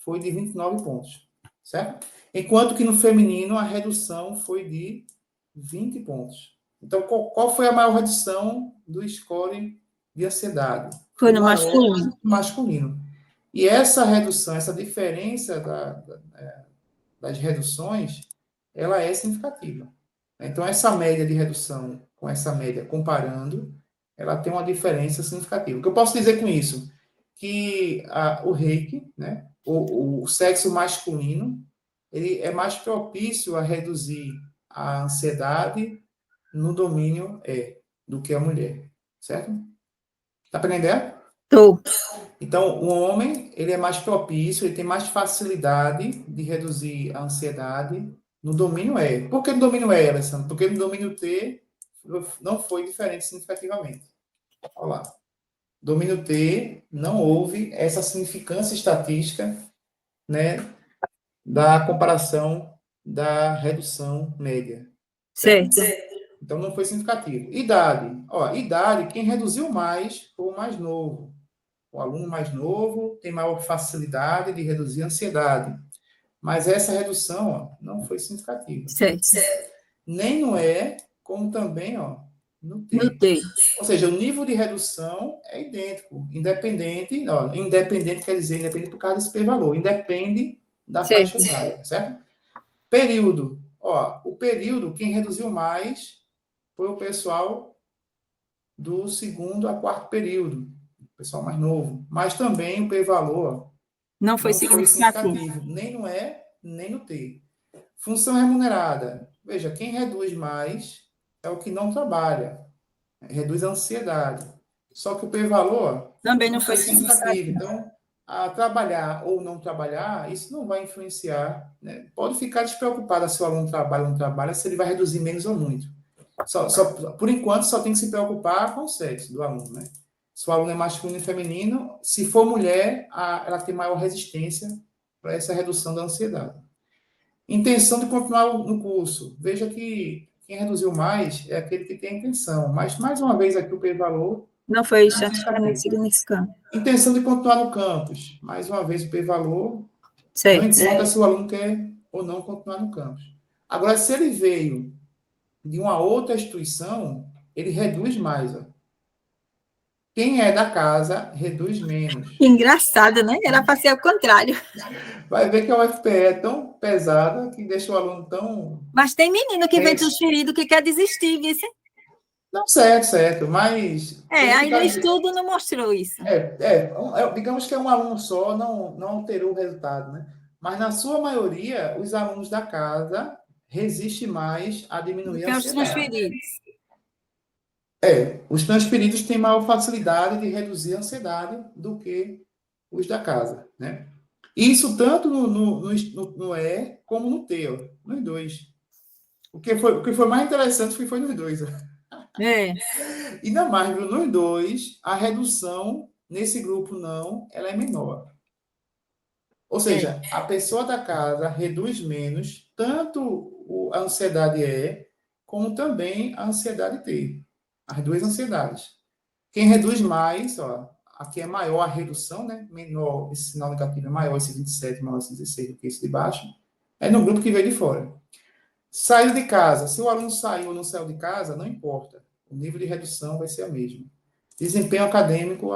foi de 29 pontos, certo? Enquanto que no feminino, a redução foi de 20 pontos. Então, qual foi a maior redução do score de ansiedade? Foi Foi no maior masculino. no masculino. E essa redução, essa diferença das reduções, ela é significativa. Então, essa média de redução com essa média comparando, ela tem uma diferença significativa. O que eu posso dizer com isso? Que o reiki, né, o sexo masculino, ele é mais propício a reduzir a ansiedade no domínio do que a mulher, certo? Tá aprendendo? Tô. Então, o homem, ele é mais propício, ele tem mais facilidade de reduzir a ansiedade no domínio E. Por que no domínio E, Alessandro? Porque no domínio T não foi diferente significativamente. Olha lá. Domínio T, não houve essa significância estatística, né, da comparação da redução média. Certo. Então, não foi significativo. Idade. Ó, idade, quem reduziu mais foi o mais novo. O aluno mais novo tem maior facilidade de reduzir a ansiedade. Mas essa redução, ó, não foi significativa. Certo. Nem no E, como também, ó, no T. No T. Ou seja, o nível de redução é idêntico, independente, ó, independente quer dizer independente por causa desse p-valor, independe da faixa etária, certo? Período. Ó, o período, quem reduziu mais foi o pessoal do segundo a quarto período, o pessoal mais novo. Mas também o p-valor Não foi não foi significativo, nem no E, nem no T. Função remunerada. Veja, quem reduz mais é o que não trabalha. Reduz a ansiedade. Só que o p-valor também não foi significativo. Então, a trabalhar ou não trabalhar, isso não vai influenciar. Né? Pode ficar despreocupado se o aluno trabalha ou não trabalha, se ele vai reduzir menos ou muito. Por enquanto, só tem que se preocupar com o sexo do aluno. Né? Se o aluno é masculino e feminino, se for mulher, ela tem maior resistência para essa redução da ansiedade. Intenção de continuar no curso. Veja que quem reduziu mais é aquele que tem a intenção. Mas, mais uma vez, aqui o p-valor não foi estatisticamente significante. Intenção de continuar no campus. Mais uma vez, o p-valor. Certo. Não importa se o aluno quer ou não continuar no campus. Agora, se ele veio de uma outra instituição, ele reduz mais. Ó. Quem é da casa, reduz menos. Engraçado, né? Era para ser o contrário. Vai ver que a UFPE é tão pesada que deixa o aluno tão... Mas tem menino que vem transferido que quer desistir, viu? Não, certo, mas... aí no estudo não mostrou isso. Digamos que é um aluno só, não alterou o resultado, né? Mas, na sua maioria, os alunos da casa resistem mais a diminuir a ansiedade. Os transferidos. Os transferidos têm maior facilidade de reduzir a ansiedade do que os da casa, né? Isso tanto no E como no T, ó, nos dois. O que foi mais interessante foi nos dois. Ó. Ainda mais, viu? Nos dois, a redução nesse grupo não, ela é menor. Ou seja, a pessoa da casa reduz menos tanto a ansiedade E, como também a ansiedade T. As duas ansiedades. Quem reduz mais, ó, aqui é maior a redução, né? Menor, esse sinal negativo é maior, esse 27, maior esse 16 do que esse de baixo. É no grupo que veio de fora. Saiu de casa. Se o aluno saiu ou não saiu de casa, não importa. O nível de redução vai ser a mesma. Desempenho acadêmico,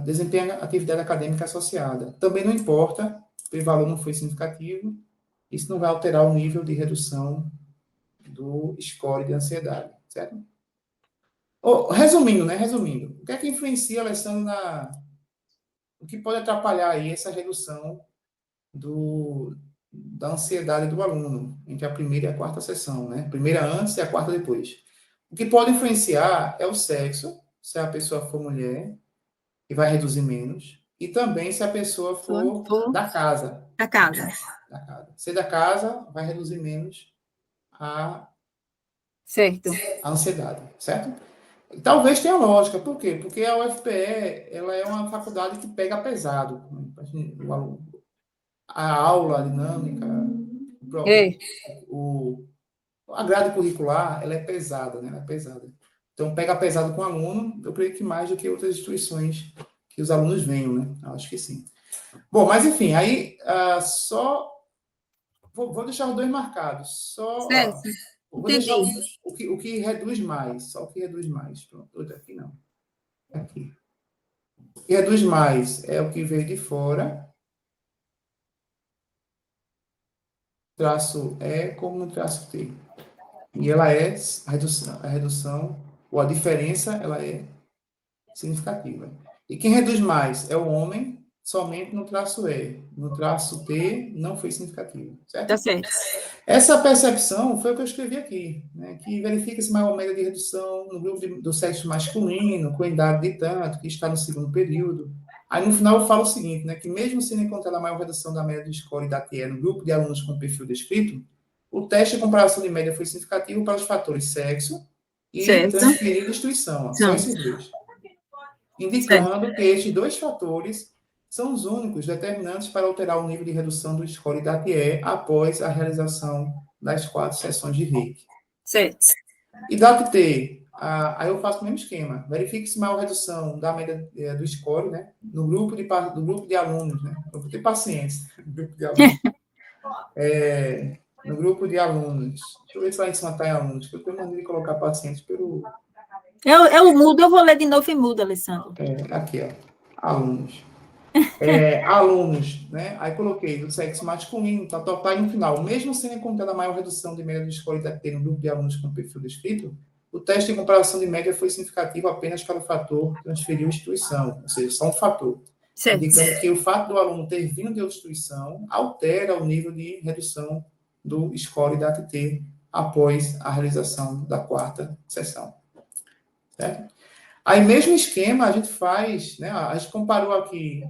desempenho atividade acadêmica associada. Também não importa, o valor não foi significativo, isso não vai alterar o nível de redução do score de ansiedade, certo? Resumindo, o que é que influencia, Alessandro, o que pode atrapalhar aí essa redução da ansiedade do aluno entre a primeira e a quarta sessão, né? A primeira antes e a quarta depois. O que pode influenciar é o sexo, se a pessoa for mulher, e vai reduzir menos, e também se a pessoa for da casa. Da casa. Se da casa, vai reduzir menos a ansiedade, certo? Talvez tenha lógica. Por quê? Porque a UFPE ela é uma faculdade que pega pesado. A aula, a dinâmica, a grade curricular, ela é pesada, né? Ela é pesada. Então, pega pesado com o aluno, eu creio que mais do que outras instituições que os alunos venham, né? Acho que sim. Bom, mas enfim, aí só... Vou deixar os dois marcados. Certo. Vou deixar o que reduz mais. Só o que reduz mais. Pronto, outro aqui não. Aqui. O que reduz mais é o que veio de fora. Traço E como no traço T. E ela é a redução, ou a diferença, ela é significativa. E quem reduz mais é o homem, somente no traço E. No traço T, não foi significativo. Certo? Tá certo. Essa percepção foi o que eu escrevi aqui, né? Que verifica-se maior média de redução no grupo do sexo masculino, com idade de tanto, que está no segundo período. Aí, no final, eu falo o seguinte, né? Que mesmo sendo encontrada a maior redução da média do score da TE no grupo de alunos com perfil descrito, o teste de comparação de média foi significativo para os fatores sexo e transferir de instituição. Ó, só esses dois. indicando que estes dois fatores são os únicos determinantes para alterar o nível de redução do score da TE após a realização das 4 sessões de reiki. Certo. E DAT-T, aí eu faço o mesmo esquema. Verifique se maior redução da média do score, né? Do grupo de alunos, né? Grupo de pacientes. Grupo de alunos. No grupo de alunos. Deixa eu ver se lá em cima está em alunos, porque eu tenho maneira de colocar pacientes pelo... Eu mudo, eu vou ler de novo e mudo, Alessandro. Aqui, ó. Alunos. Alunos, né? Aí coloquei do sexo masculino, tá total e no final. Mesmo sendo encontrada a maior redução de média de escolha da T no grupo de alunos com perfil descrito, o teste de comparação de média foi significativo apenas para o fator transferir a instituição, ou seja, só um fator. Certo. Indicando que o fato do aluno ter vindo de outra instituição altera o nível de redução do score da ATT após a realização da 4ª sessão. Certo? Aí, mesmo esquema, a gente faz, né? A gente comparou aqui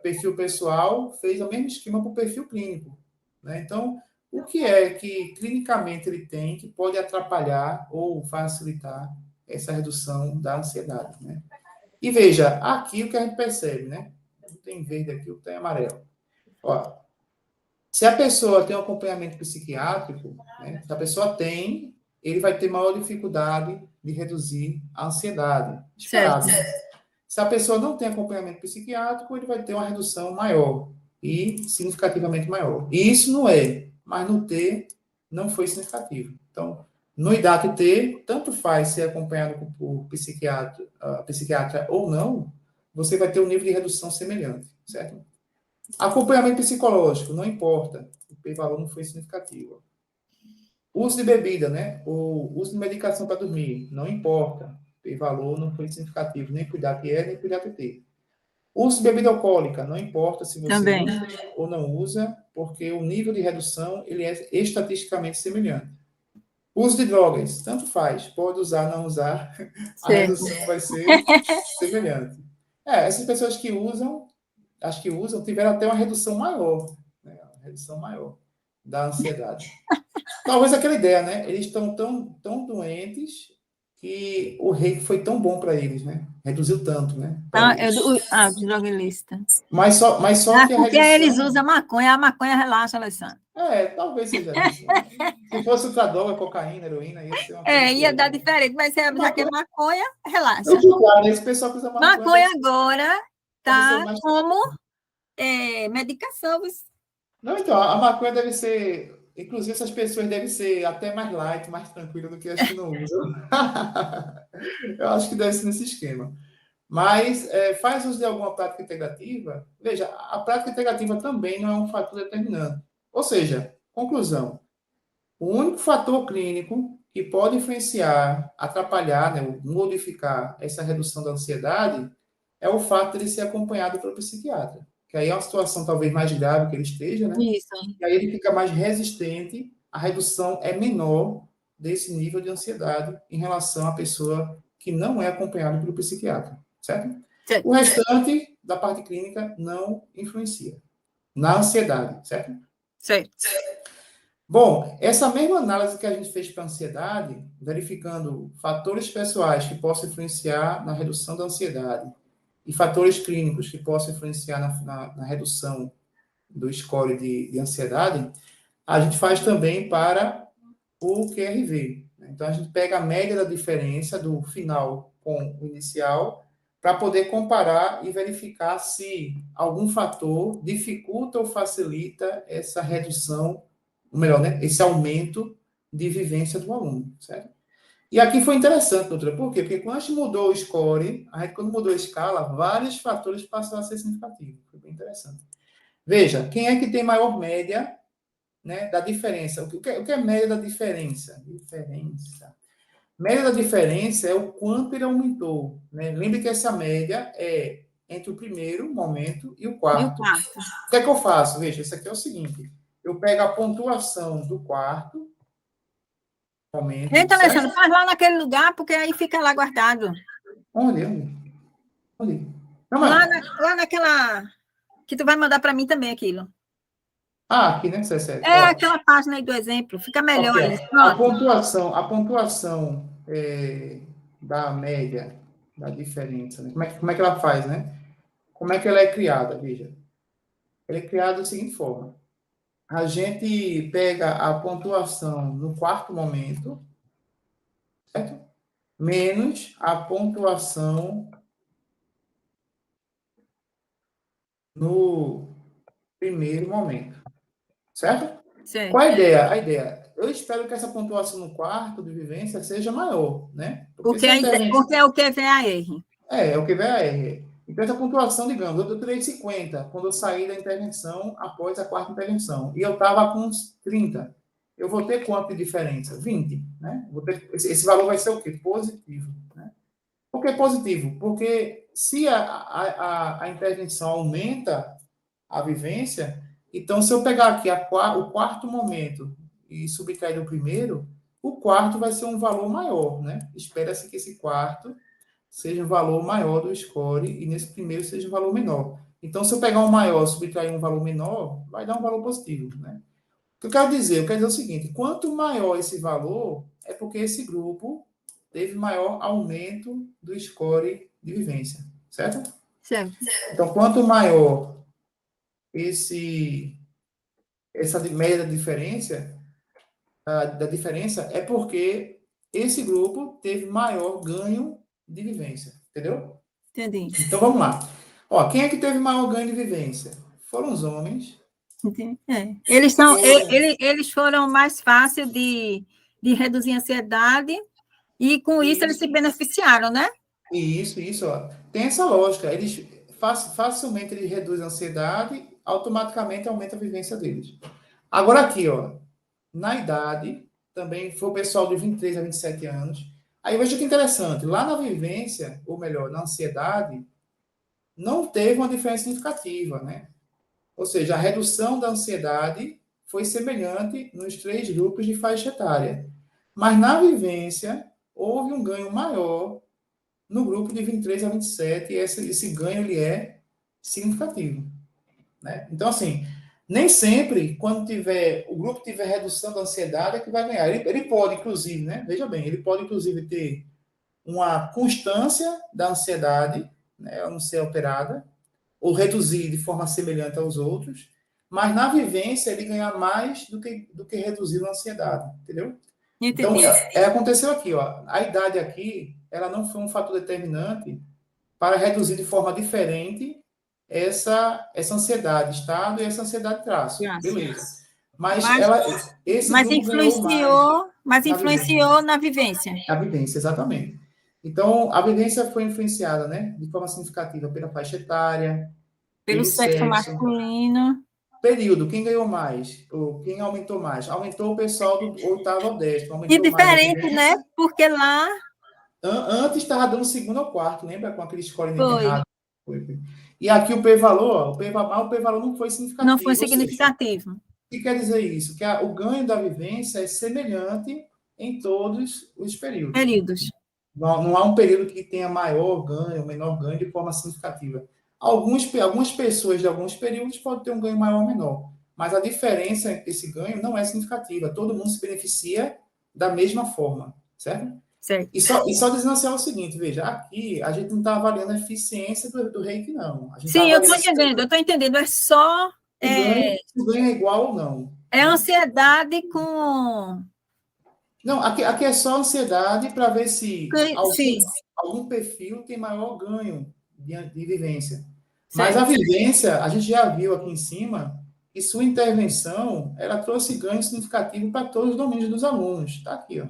perfil pessoal, fez o mesmo esquema para o perfil clínico. Né? Então, o que é que clinicamente ele tem que pode atrapalhar ou facilitar essa redução da ansiedade? Né? E veja, aqui o que a gente percebe, né? Não tem verde aqui, o que tem amarelo. Ó, se a pessoa tem um acompanhamento psiquiátrico, né? Se a pessoa tem, ele vai ter maior dificuldade de reduzir a ansiedade. Esperado. Se a pessoa não tem acompanhamento psiquiátrico, ele vai ter uma redução maior e significativamente maior. E isso no E, mas no T não foi significativo. Então, no IDAT-T, tanto faz ser acompanhado por psiquiatra ou não, você vai ter um nível de redução semelhante, certo? Acompanhamento psicológico, não importa, o p-valor não foi significativo. Uso de bebida, né? O uso de medicação para dormir, não importa. O valor não foi significativo, nem cuidar que nem cuidar que ter. Uso de bebida alcoólica, não importa se você Também. usa ou não usa, porque o nível de redução ele é estatisticamente semelhante. Uso de drogas, tanto faz, pode usar, não usar, a redução vai ser semelhante. Essas pessoas que usam, as que usam, tiveram até uma redução maior, né? Uma redução maior da ansiedade. Talvez aquela ideia, né? Eles estão tão doentes que o reiki foi tão bom para eles, né? Reduziu tanto, né? Do droguilista. Mas só que a porque redução... eles usam maconha, a maconha relaxa, Alessandro. Talvez seja isso. Né? Se fosse outra droga, cocaína, heroína, ia ser uma coisa ia dar diferente, mas já que é maconha, relaxa. Claro, esse pessoal que usa maconha agora tá como medicação. Não, então, a maconha deve ser... Inclusive, essas pessoas devem ser até mais light, mais tranquilas do que as que não usam. Eu acho que deve ser nesse esquema. Mas faz uso de alguma prática integrativa? Veja, a prática integrativa também não é um fator determinante. Ou seja, conclusão, o único fator clínico que pode influenciar, atrapalhar, né, modificar essa redução da ansiedade é o fato de ele ser acompanhado pelo psiquiatra. Que aí é uma situação talvez mais grave que ele esteja, né? Isso. E aí ele fica mais resistente, a redução é menor desse nível de ansiedade em relação à pessoa que não é acompanhada pelo psiquiatra, certo? O restante da parte clínica não influencia na ansiedade, certo? Certo. Bom, essa mesma análise que a gente fez para a ansiedade, verificando fatores pessoais que possam influenciar na redução da ansiedade e fatores clínicos que possam influenciar na redução do score de ansiedade, a gente faz também para o QRV. Então, a gente pega a média da diferença do final com o inicial para poder comparar e verificar se algum fator dificulta ou facilita essa redução, ou melhor, né, esse aumento de vivência do aluno, certo? E aqui foi interessante, doutora, por quê? Porque quando a gente mudou o score, quando mudou a escala, vários fatores passaram a ser significativos. Foi bem interessante. Veja, quem é que tem maior média, né, da diferença? O que é média da diferença? Média da diferença é o quanto ele aumentou. Né? Lembre que essa média é entre o primeiro momento e o quarto. O que é que eu faço? Veja, isso aqui é o seguinte. Eu pego a pontuação do quarto momento. Eita, Alessandro, faz lá naquele lugar, porque aí fica lá guardado. Onde? Não, lá naquela... que tu vai mandar para mim também aquilo. Aqui, né? Certo. Aquela página aí do exemplo. Fica melhor aí. A pontuação da média da diferença, né? Como é que ela faz, né? Como é que ela é criada? Veja. Ela é criada da seguinte forma. A gente pega a pontuação no quarto momento, certo? Menos a pontuação no primeiro momento, certo? Certo. Qual a ideia? A ideia, eu espero que essa pontuação no quarto de vivência seja maior, né? Porque Porque, se a intervenção... porque é o QVAR. É o que vem a R. Então, essa pontuação, digamos, eu tirei 50 quando eu saí da intervenção após a quarta intervenção. E eu estava com uns 30. Eu vou ter quanto de diferença? 20, né? Esse valor vai ser o quê? Positivo, né? Por que positivo? Porque se a intervenção aumenta a vivência, então se eu pegar aqui o quarto momento e subtrair do primeiro, o quarto vai ser um valor maior, né? Espera-se que esse quarto seja um valor maior do score e nesse primeiro seja um valor menor. Então, se eu pegar um maior e subtrair um valor menor, vai dar um valor positivo, né? O que eu quero dizer? Eu quero dizer o seguinte, quanto maior esse valor, é porque esse grupo teve maior aumento do score de vivência, certo? Certo. Então, quanto maior essa média da diferença, é porque esse grupo teve maior ganho de vivência, entendeu? Entendi. Então, vamos lá. Ó, quem é que teve maior ganho de vivência? Foram os homens. É. Eles foram mais fáceis de reduzir a ansiedade e, com isso, eles se beneficiaram, né? Isso, ó. Tem essa lógica. Eles facilmente eles reduzem a ansiedade, automaticamente aumenta a vivência deles. Agora aqui, ó, na idade, também foi o pessoal de 23 a 27 anos. Aí veja que interessante, lá na vivência, ou melhor, na ansiedade, não teve uma diferença significativa, né? Ou seja, a redução da ansiedade foi semelhante nos três grupos de faixa etária. Mas na vivência, houve um ganho maior no grupo de 23 a 27, e esse ganho ele é significativo, né? Então, assim, nem sempre, quando o grupo tiver redução da ansiedade, é que vai ganhar. Ele pode, inclusive, né? Veja bem, ele pode, inclusive, ter uma constância da ansiedade, né? Ela não ser alterada, ou reduzir de forma semelhante aos outros, mas na vivência ele ganha mais do que reduzir a ansiedade, entendeu? Então, Entendi. aconteceu aqui, ó, a idade aqui, ela não foi um fator determinante para reduzir de forma diferente essa ansiedade estado e essa ansiedade traço. Beleza. Mas esse grupo ganhou mais influenciou na vivência. a vivência, exatamente. Então, a vivência foi influenciada, né, de forma significativa pela faixa etária, Pelo sexo masculino. Período, quem ganhou mais? Ou quem aumentou mais? Aumentou o pessoal do oitavo ao décimo. E diferente, né? Porque lá... Antes estava dando segundo ao quarto, lembra? Com aquele score errado. E aqui o p-valor, o p-valor não foi significativo. Não foi significativo. O que quer dizer isso? Que o ganho da vivência é semelhante em todos os períodos. Não há um período que tenha maior ganho, menor ganho de forma significativa. Algumas pessoas de alguns períodos podem ter um ganho maior ou menor, mas a diferença entre esse ganho não é significativa. Todo mundo se beneficia da mesma forma, certo? Certo. E só dizendo assim, é o seguinte, veja, aqui a gente não está avaliando a eficiência do reiki, não. Sim, eu estou entendendo. É só... O ganho é igual ou não. É ansiedade com... Não, aqui é só ansiedade para ver se algum perfil tem maior ganho de vivência. Certo. Mas a vivência, a gente já viu aqui em cima, que sua intervenção, ela trouxe ganho significativo para todos os domínios dos alunos. Está aqui, ó.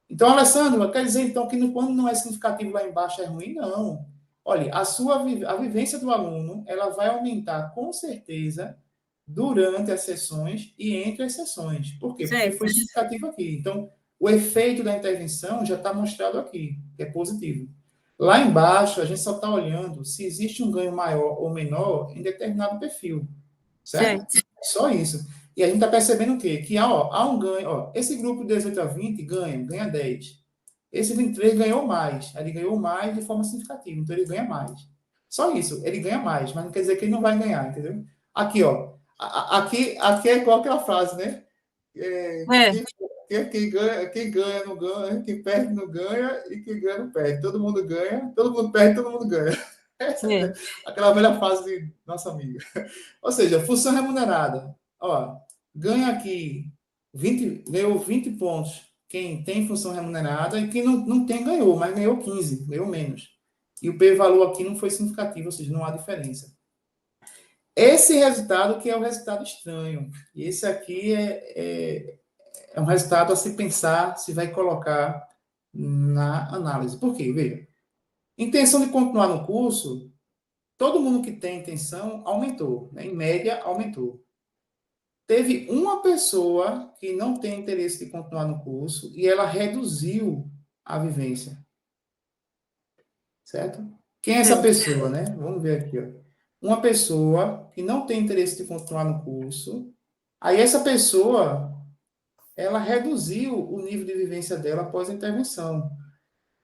Então, Alessandro, quer dizer, então, que quando não é significativo lá embaixo é ruim? Não. Olha, a vivência do aluno, ela vai aumentar com certeza durante as sessões e entre as sessões. Por quê? Porque foi significativo aqui. Então, o efeito da intervenção já está mostrado aqui, que é positivo. Lá embaixo, a gente só está olhando se existe um ganho maior ou menor em determinado perfil. Certo? Só isso. E a gente está percebendo o quê? Que há um ganho. Ó, esse grupo de 18 a 20 ganha 10. Esse 23 ganhou mais. Ele ganhou mais de forma significativa. Então, ele ganha mais. Só isso. Ele ganha mais, mas não quer dizer que ele não vai ganhar, entendeu? Aqui, ó. Aqui é igual aquela frase, né? quem ganha não ganha, quem perde não ganha e quem ganha não perde. Todo mundo ganha, todo mundo perde, todo mundo ganha. Essa é aquela velha fase de nossa amiga. Ou seja, função remunerada. Ó, ganha aqui 20, ganhou 20 pontos quem tem função remunerada e quem não tem ganhou, mas ganhou 15, ganhou menos. E o p-valor aqui não foi significativo, ou seja, não há diferença. Esse resultado que é o resultado estranho. E esse aqui é um resultado a se pensar se vai colocar na análise. Por quê? Veja, intenção de continuar no curso, todo mundo que tem intenção aumentou, né? Em média, aumentou. Teve uma pessoa que não tem interesse de continuar no curso e ela reduziu a vivência. Certo? Quem é essa pessoa, né? Vamos ver aqui, ó. Uma pessoa que não tem interesse de continuar no curso, aí essa pessoa, ela reduziu o nível de vivência dela após a intervenção.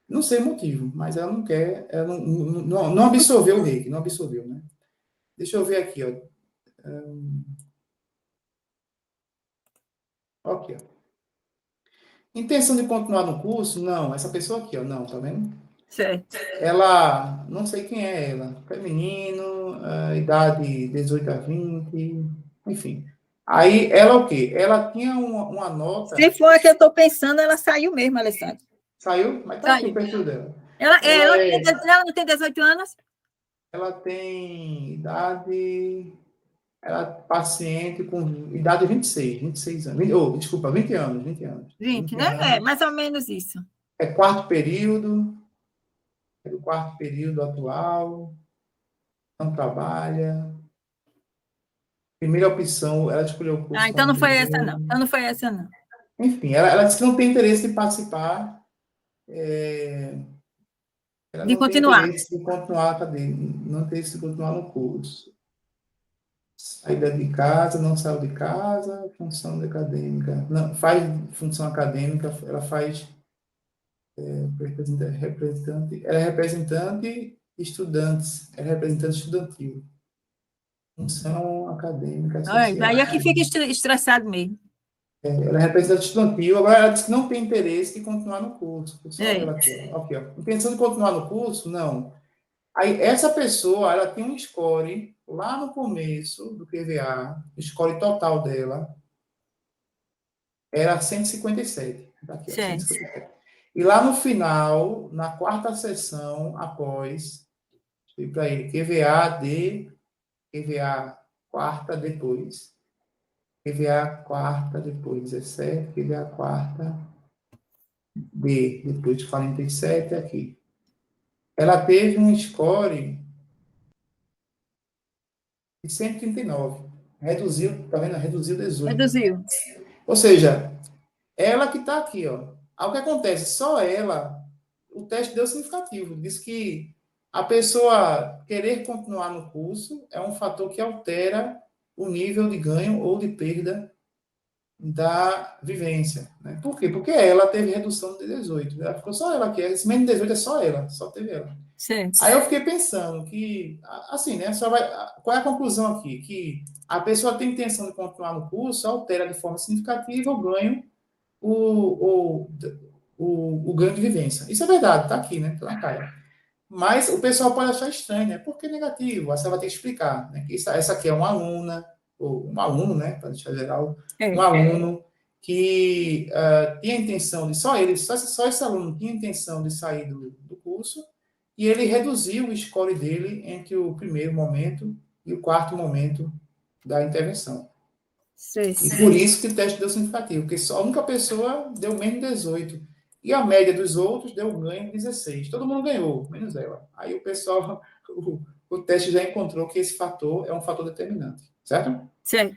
Não sei o motivo, mas ela não quer, ela não absorveu o reiki, não absorveu, né? Deixa eu ver aqui, ó. Ok. Intenção de continuar no curso? Não. Essa pessoa aqui, ó, não, tá vendo? Certo. Ela, não sei quem é ela, feminino, idade 18 a 20, enfim. Aí, ela o quê? Ela tinha uma nota... Se for a que eu estou pensando, ela saiu mesmo, Alessandra. Saiu? Mas tá aqui o perfil dela. Ela não tem 18 anos? Ela tem idade... Ela é paciente com idade 26 anos. Desculpa, 20 anos, 20 anos. 20, 20 né? anos. É, mais ou menos isso. É quarto período, é do quarto período atual, não trabalha. Primeira opção, ela escolheu o curso. Então não foi essa, não. Então não foi essa, não. Enfim, ela disse que não tem interesse em participar. Ela De não tem continuar. interesse em continuar, não tem interesse em continuar no curso. Saída de casa, não saiu de casa, função acadêmica. Não, faz função acadêmica, ela faz representante, ela é representante estudantes, ela é representante estudantil. Função acadêmica social. Aí é que fica estressado mesmo. Ela é representante estudantil, agora ela disse que não tem interesse de continuar no curso. Só ela aqui, ó. Aqui, ó. Intenção de continuar no curso? Não. Aí, essa pessoa, ela tem um score lá no começo do PVA, o score total dela era 157. Aqui, ó, 157. E lá no final, na quarta sessão, após, para ele, QVA quarta depois. QVA quarta depois, 17, QVA quarta D, depois de 47 aqui. Ela teve um score de 139. Reduziu, tá vendo? Reduziu 18. Reduziu. Ou seja, ela que está aqui, ó. Aí o que acontece? Só ela, o teste deu significativo. Diz que a pessoa querer continuar no curso é um fator que altera o nível de ganho ou de perda da vivência. Né? Por quê? Porque ela teve redução de 18. Ela ficou só ela aqui. Esse menos de 18 é só ela, só teve ela. Certo. Aí eu fiquei pensando que, assim, né? Qual é a conclusão aqui? Que a pessoa tem intenção de continuar no curso, altera de forma significativa o ganho, o ganho de vivência. Isso é verdade, tá aqui, né? Tá na cara. Mas o pessoal pode achar estranho, né? Por que negativo? Aí você vai ter que explicar, né? Que essa aqui é uma aluna, ou um aluno, né? Para deixar geral, um aluno que tinha a intenção de, só esse aluno tinha a intenção de sair do curso, e ele reduziu o score dele entre o primeiro momento e o quarto momento da intervenção. Sim. E por isso que o teste deu significativo, porque só a única pessoa deu menos 18. E a média dos outros deu ganho 16. Todo mundo ganhou, menos ela. Aí o pessoal, o teste já encontrou que esse fator é um fator determinante. Certo? Certo.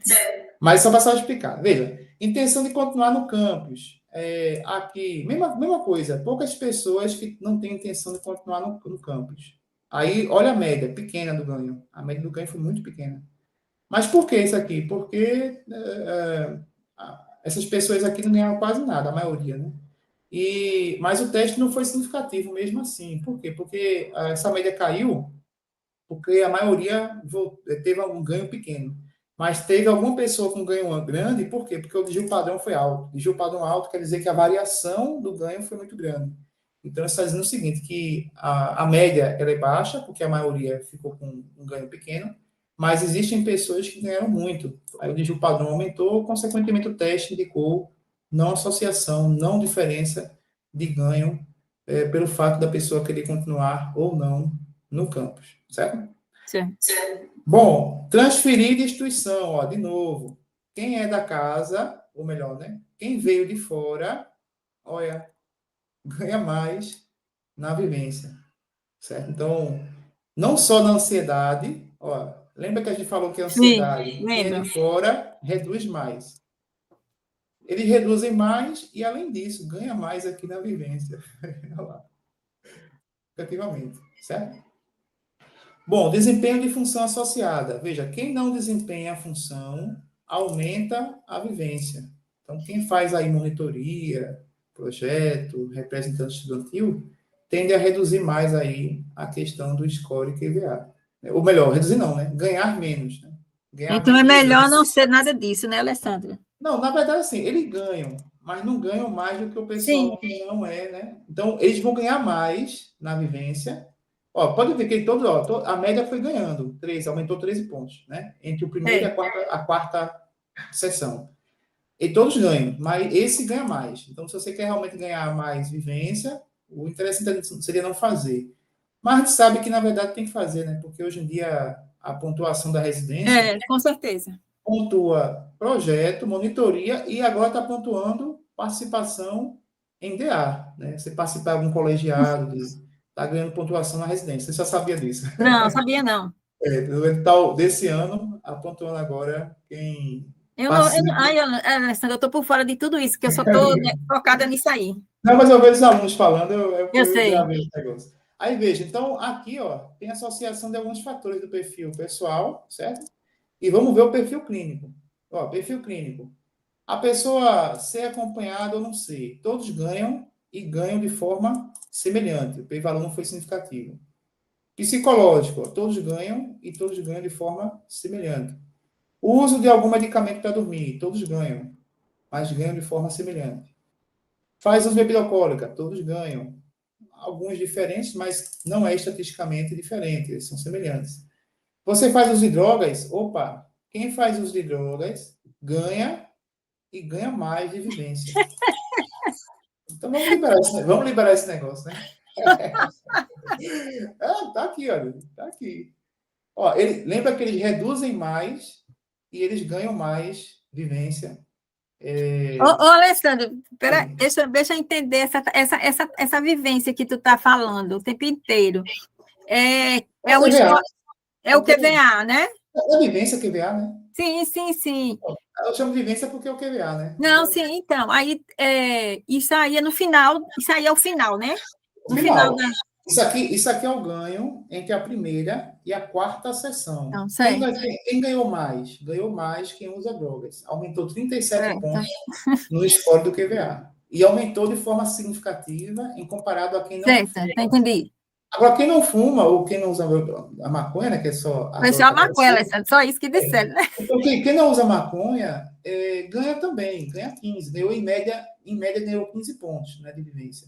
Mas só para explicar. Veja, intenção de continuar no campus. Aqui, mesma coisa, poucas pessoas que não têm intenção de continuar no campus. Aí, olha a média, pequena do ganho. A média do ganho foi muito pequena. Mas por que isso aqui? Porque essas pessoas aqui não ganharam quase nada, a maioria, né? Mas o teste não foi significativo mesmo assim. Por quê? Porque essa média caiu porque a maioria teve um ganho pequeno. Mas teve alguma pessoa com ganho grande, por quê? Porque o desvio padrão foi alto. Desvio padrão alto quer dizer que a variação do ganho foi muito grande. Então, isso está dizendo o seguinte, que a média ela é baixa, porque a maioria ficou com um ganho pequeno, mas existem pessoas que ganharam muito. Aí o desvio padrão aumentou, consequentemente o teste indicou não associação, não diferença de ganho pelo fato da pessoa querer continuar ou não no campus, certo? Certo. Bom, transferir de instituição, ó, de novo. Quem é da casa, ou melhor, né? Quem veio de fora, olha, ganha mais na vivência, certo? Então, não só na ansiedade, ó, lembra que a gente falou que a Sim, ansiedade, quem é lembro. de fora, reduz mais. Eles reduzem mais e, além disso, ganha mais aqui na vivência. Olha lá, efetivamente, certo? Bom, desempenho de função associada. Veja, quem não desempenha a função aumenta a vivência. Então, quem faz aí monitoria, projeto, representante estudantil, tende a reduzir mais aí a questão do score QVA. Ou melhor, reduzir não, né? Ganhar menos. Né? Ganhar Então é menos melhor vivência. não ser nada disso, né, Alessandra? Não, na verdade, assim, eles ganham, mas não ganham mais do que o Sim, pessoal que não é, né? Então, eles vão ganhar mais na vivência. Ó, pode ver que todos, ó, a média foi ganhando, 13, aumentou 13 pontos, né? Entre o primeiro e é. a quarta sessão. E todos ganham, mas esse ganha mais. Então, se você quer realmente ganhar mais vivência, o interessante seria não fazer. Mas a gente sabe que, na verdade, tem que fazer, né? Porque hoje em dia a pontuação da residência É, com certeza. pontua projeto, monitoria e agora está pontuando participação em DA, né? Você participar de algum colegiado, está ganhando pontuação na residência. Você já sabia disso? Não, sabia não. No edital desse ano, pontuando agora quem participa. Ai, Alessandra, eu estou por fora de tudo isso, que eu só estou, né, focada nisso aí. Não, mas eu vejo os alunos falando, Eu eu sei. gravei esse negócio. Aí veja, então aqui ó, tem associação de alguns fatores do perfil pessoal, certo? E vamos ver o perfil clínico. Ó, perfil clínico. A pessoa ser acompanhada ou não ser, todos ganham e ganham de forma semelhante. O p-valor não foi significativo. Psicológico, todos ganham e todos ganham de forma semelhante. O uso de algum medicamento para dormir, todos ganham, mas ganham de forma semelhante. Faz uso de bebida alcoólica, todos ganham. Alguns diferentes, mas não é estatisticamente diferente, eles são semelhantes. Você faz uso de drogas, opa, quem faz uso de drogas ganha e ganha mais de vivência. Então vamos liberar esse negócio, né? Tá aqui, olha, tá aqui. Ó, lembra que eles reduzem mais e eles ganham mais vivência. Ô, Alessandra, deixa eu entender essa vivência que tu está falando o tempo inteiro. É o QVA. É o QVA, né? É a vivência QVA, né? Sim, sim, sim. Eu chamo de vivência porque é o QVA, né? Não, sim, então, aí isso aí é no final, isso aí é o final, né? No No final final. da. Isso aqui é o ganho entre a primeira e a quarta sessão. Não, certo, Quem ganhou mais? Ganhou mais quem usa drogas. Aumentou 37 certo, pontos no score do QVA. E aumentou de forma significativa em comparado a quem não certo, fuma. entendi. Agora, quem não fuma ou quem não usa a maconha, né, que é só a Foi droga só a para maconha, aparecer, Alessandra, só isso que disseram, né? então quem não usa maconha ganha também, ganha 15, ganhou em média ganhou 15 pontos, né, de vivência.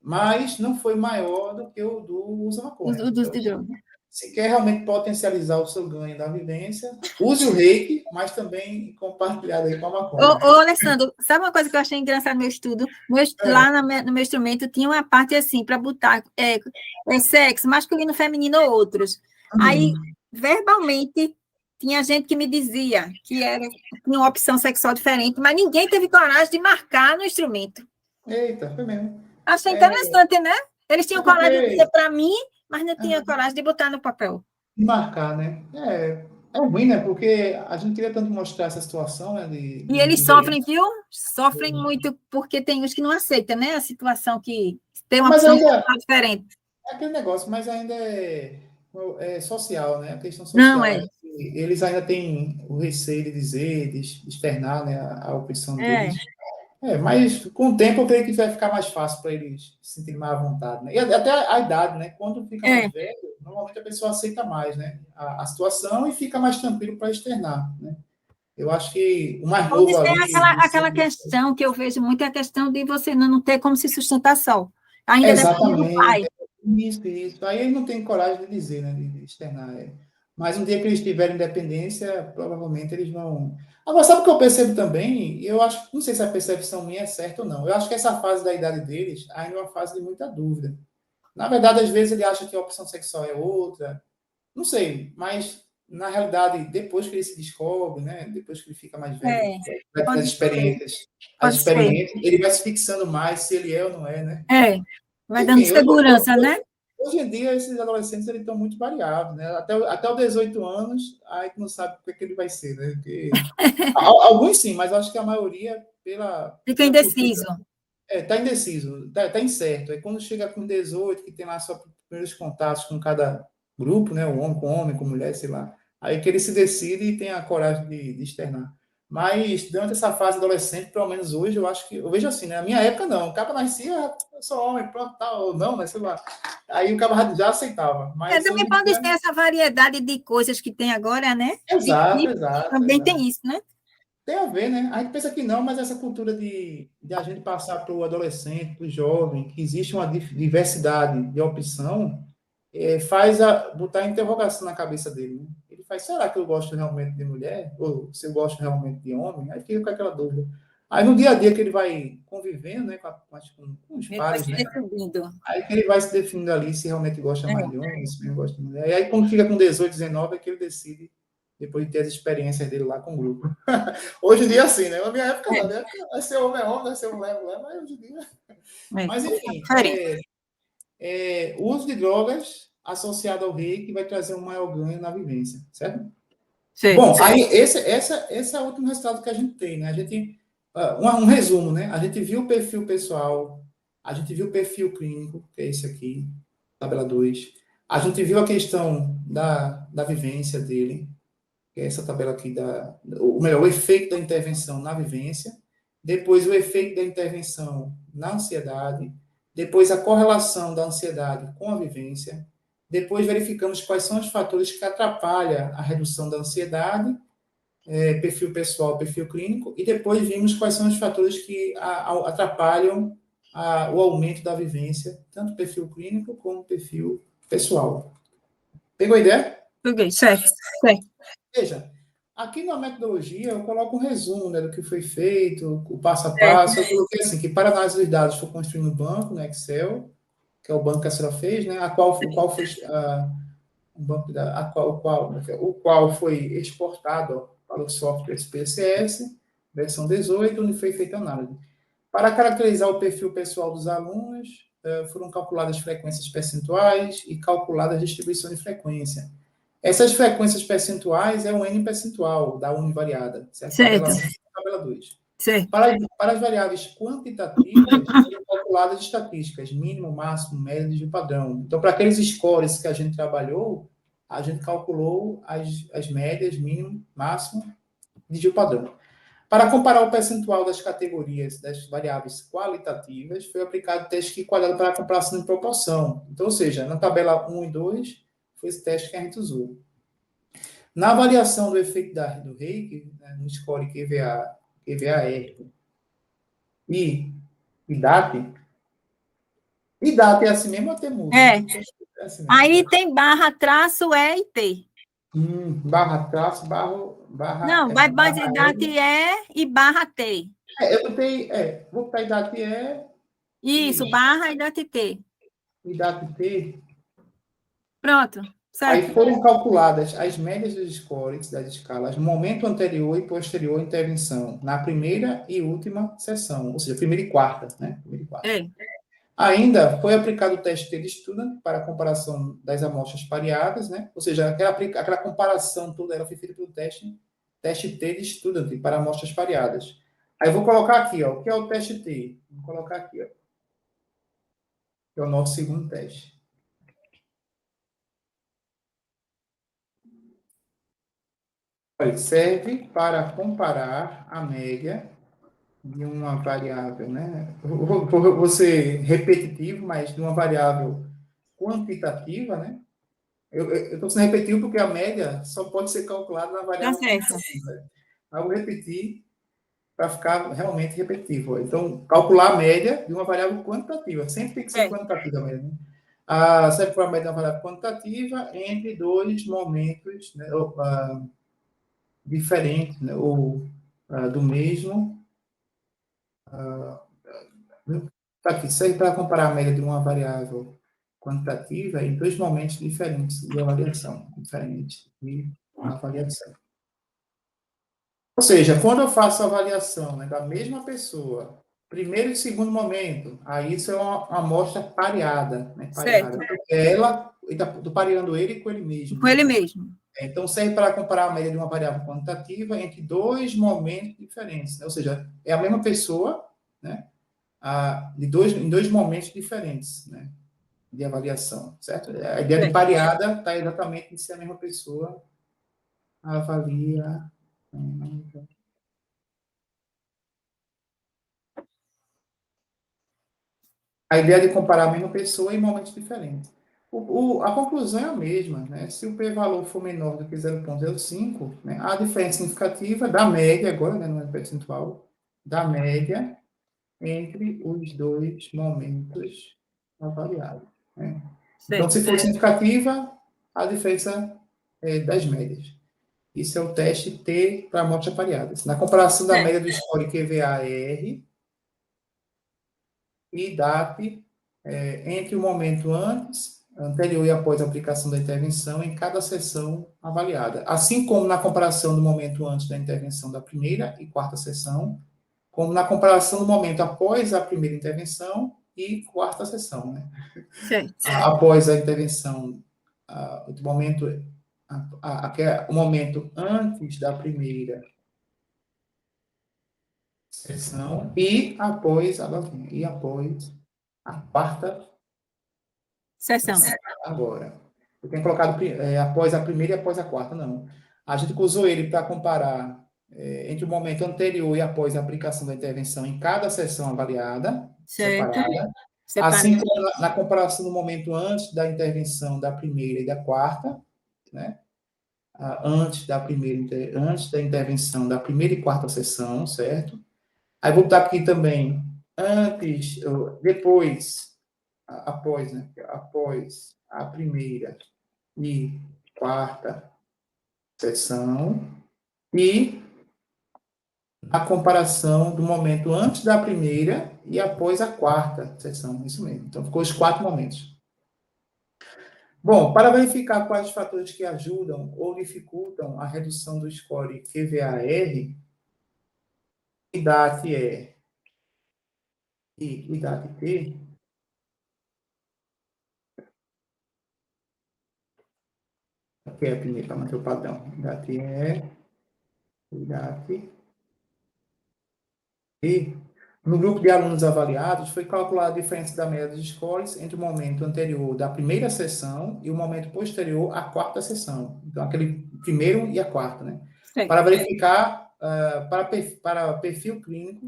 Mas não foi maior do que o do usa maconha. Dos Então, de droga. se quer realmente potencializar o seu ganho da vivência, use o reiki, mas também compartilhado aí com a maconha. Ô, Alessandro, sabe uma coisa que eu achei engraçada no meu estudo? Lá no meu instrumento tinha uma parte assim, para botar sexo, masculino, feminino ou outros. Aí, verbalmente, tinha gente que me dizia tinha uma opção sexual diferente, mas ninguém teve coragem de marcar no instrumento. Eita, foi mesmo. Achei interessante, né? Eles É tinham coragem de porque dizer para mim, mas não tinham coragem de botar no papel. marcar, né? É ruim, né? Porque a gente queria tanto mostrar essa situação, né? E eles sofrem, viu? Sofrem muito, porque tem uns que não aceitam, né? A situação que tem uma Mas opção ainda diferente. é aquele negócio, mas ainda é social, né? A questão Não, social é. é que eles ainda têm o receio de dizer, de externar, né, a opção É. deles. Mas com o tempo eu creio que vai ficar mais fácil para eles se sentirem mais à vontade, né? E até a idade, né? Quando fica mais É. velho, normalmente a pessoa aceita mais, né? A situação e fica mais tranquilo para externar, né? Eu acho que o mais Ou novo tem ali, aquela questão que eu vejo muito, é a questão de você não ter como se sustentar só. Ainda depende do exatamente. pai. Isso, isso. Aí ele não tem coragem de dizer, né? De externar. Mas um dia que eles tiverem independência, provavelmente eles vão. Agora, sabe o que eu percebo também? E eu acho, não sei se a percepção minha é certa ou não. Eu acho que essa fase da idade deles ainda é uma fase de muita dúvida. Na verdade, às vezes ele acha que a opção sexual é outra. Não sei, mas na realidade, depois que ele se descobre, né? Depois que ele fica mais velho, É, vai tendo pode ser, as pode ser. experiências, ele vai se fixando mais se ele é ou não é, né? É, vai dando Enfim, segurança, né? hoje em dia esses adolescentes eles estão muito variados, né? Até os 18 anos, aí tu não sabe o que ele vai ser, né? Porque, alguns sim, mas eu acho que a maioria, Fica pela cultura, indeciso. tá indeciso, tá incerto. Aí quando chega com 18, que tem lá só primeiros contatos com cada grupo, né? O homem com homem, com mulher, sei lá. Aí que ele se decide e tem a coragem de externar. Mas durante essa fase adolescente, pelo menos hoje, eu acho que. Eu vejo assim, né? Na minha época, não. O cara nascia, eu sou homem, pronto, tal, ou não, né? Sei lá. Aí o cara já aceitava. É, Mas também hoje em pode dia. ter essa variedade de coisas que tem agora, né? De Exato, tipos, exato, também tem exato. isso, né? Tem a ver, né? A gente pensa que não, mas essa cultura de a gente passar para o adolescente, para o jovem, que existe uma diversidade de opção, faz botar interrogação na cabeça dele, né? Ele faz, será que eu gosto realmente de mulher? Ou se eu gosto realmente de homem? Aí fica com aquela dúvida. Aí no dia a dia que ele vai convivendo, né, com os Ele vai pares, se né? decidindo. Aí que ele vai se definindo ali se realmente gosta É, mais de homem, se não gosta de mulher. E aí quando fica com 18, 19, é que ele decide, depois de ter as experiências dele lá com o grupo. Hoje em dia, assim, né? Na minha época, não. Na minha época, vai ser homem é homem, vai ser mulher é mulher, mas hoje em dia. Mas, é enfim, diferente. o uso de drogas associado ao reiki vai trazer um maior ganho na vivência, certo? Certo. Bom, aí esse é o último resultado que a gente tem, né? A gente, um resumo, né? A gente viu o perfil pessoal, a gente viu o perfil clínico, que é esse aqui, tabela 2. A gente viu a questão da vivência dele, que é essa tabela aqui, ou melhor, o efeito da intervenção na vivência, depois o efeito da intervenção na ansiedade, depois a correlação da ansiedade com a vivência, depois verificamos quais são os fatores que atrapalham a redução da ansiedade, perfil pessoal, perfil clínico, e depois vimos quais são os fatores que atrapalham o aumento da vivência, tanto perfil clínico como perfil pessoal. Pegou a ideia? Peguei, certo, certo. Veja, aqui na metodologia eu coloco um resumo, né, do que foi feito, o passo a Certo. passo. Eu coloquei assim, que para análise dos dados foi construído no banco, no Excel, que é o banco que a senhora fez, né, o qual foi um banco o qual foi exportado para o software SPSS, versão 18, onde foi feita a análise. Para caracterizar o perfil pessoal dos alunos, foram calculadas frequências percentuais e calculadas a distribuição de frequência. Essas frequências percentuais é o N percentual da univariada, certo? Tabela Certo, 1 e tabela 2. certo. Para as variáveis quantitativas, foram calculadas estatísticas, mínimo, máximo, médio e padrão. Então, para aqueles scores que a gente trabalhou, a gente calculou as médias, mínimo, máximo, e o padrão. Para comparar o percentual das categorias das variáveis qualitativas, foi aplicado o teste quadrado para a comparação de proporção. Então, ou seja, na tabela 1 e 2, foi esse teste que a gente usou. Na avaliação do efeito do reiki, né, no score QVAR e IDAT, IDAT é assim mesmo ou até muda? É. É assim mesmo. Aí tem barra, traço, E e T. Barra traço, Não, vai barra basidade L. E e barra T. Eu botei, vou botar IDAT Isso, e barra e date T. IDAT T. Pronto, Aí certo. foram calculadas as médias dos scores das escalas no momento anterior e posterior à intervenção, na primeira e última sessão, ou seja, primeira e quarta, né? Primeira e quarta. É, Ainda foi aplicado o teste de Student para a comparação das amostras pareadas, né? Ou seja, aquela comparação toda ela foi feita pelo teste T de Student para amostras pareadas. Aí eu vou colocar aqui, ó, o que é o teste T? Vou colocar aqui, ó, que é o nosso segundo teste. Olha, serve para comparar a média de uma variável, né? Vou ser repetitivo, mas de uma variável quantitativa, né? Eu estou sendo repetitivo porque a média só pode ser calculada na Tá variável certo. quantitativa. Eu vou repetir para ficar realmente repetitivo. Então, calcular a média de uma variável quantitativa. Sempre tem que ser É, quantitativa mesmo. Sempre para a média de uma variável quantitativa entre dois momentos, né, diferentes, né, ou do mesmo. Tá aqui, serve para comparar a média de uma variável quantitativa em dois momentos diferentes de avaliação. Diferentes de avaliação. Ou seja, quando eu faço a avaliação, né, da mesma pessoa, primeiro e segundo momento, aí isso é uma amostra pareada, né, pareada. certo. Porque ela, estou pareando ele com ele mesmo, Com né? ele mesmo. Então, serve para comparar a média de uma variável quantitativa entre dois momentos diferentes, né? Ou seja, é a mesma pessoa, né, em dois momentos diferentes, né, de avaliação, certo? A ideia de Certo. pareada está exatamente em se a mesma pessoa avalia. A ideia de comparar a mesma pessoa em momentos diferentes. A conclusão é a mesma, né? Se o p-valor for menor do que 0,05, né, a diferença significativa da média, agora, né, no percentual, da média entre os dois momentos avaliados. Né? Então, Certo. se for significativa, a diferença é das médias. Isso é o teste T para amostras pareadas. Na comparação da Certo. média do score QVAR e DAP entre o momento anterior e após a aplicação da intervenção em cada sessão avaliada. Assim como na comparação do momento antes da intervenção da primeira e quarta sessão, como na comparação do momento após a primeira intervenção e quarta sessão. Né? Certo. Após a intervenção, o momento, o momento antes da primeira sessão e após a quarta Sessão. agora. Eu tenho colocado após a primeira e após a quarta, não. A gente usou ele para comparar entre o momento anterior e após a aplicação da intervenção em cada sessão avaliada, Certo. separada, assim Separado. como na comparação do momento antes da intervenção da primeira e da quarta, né? Antes da intervenção da primeira e quarta sessão, certo? Aí vou botar aqui também depois, após, né? Após a primeira e quarta sessão e a comparação do momento antes da primeira e após a quarta sessão, isso mesmo. Então, ficou os 4 momentos. Bom, para verificar quais os fatores que ajudam ou dificultam a redução do score QVAR, IDAT e IDAT T, que é a primeira, para manter o padrão. IDAT IDAT E, no grupo de alunos avaliados, foi calculada a diferença da média dos scores entre o momento anterior da primeira sessão e o momento posterior à quarta sessão. Então, aquele primeiro e a quarta, né? Certo. Para verificar, para perfil clínico,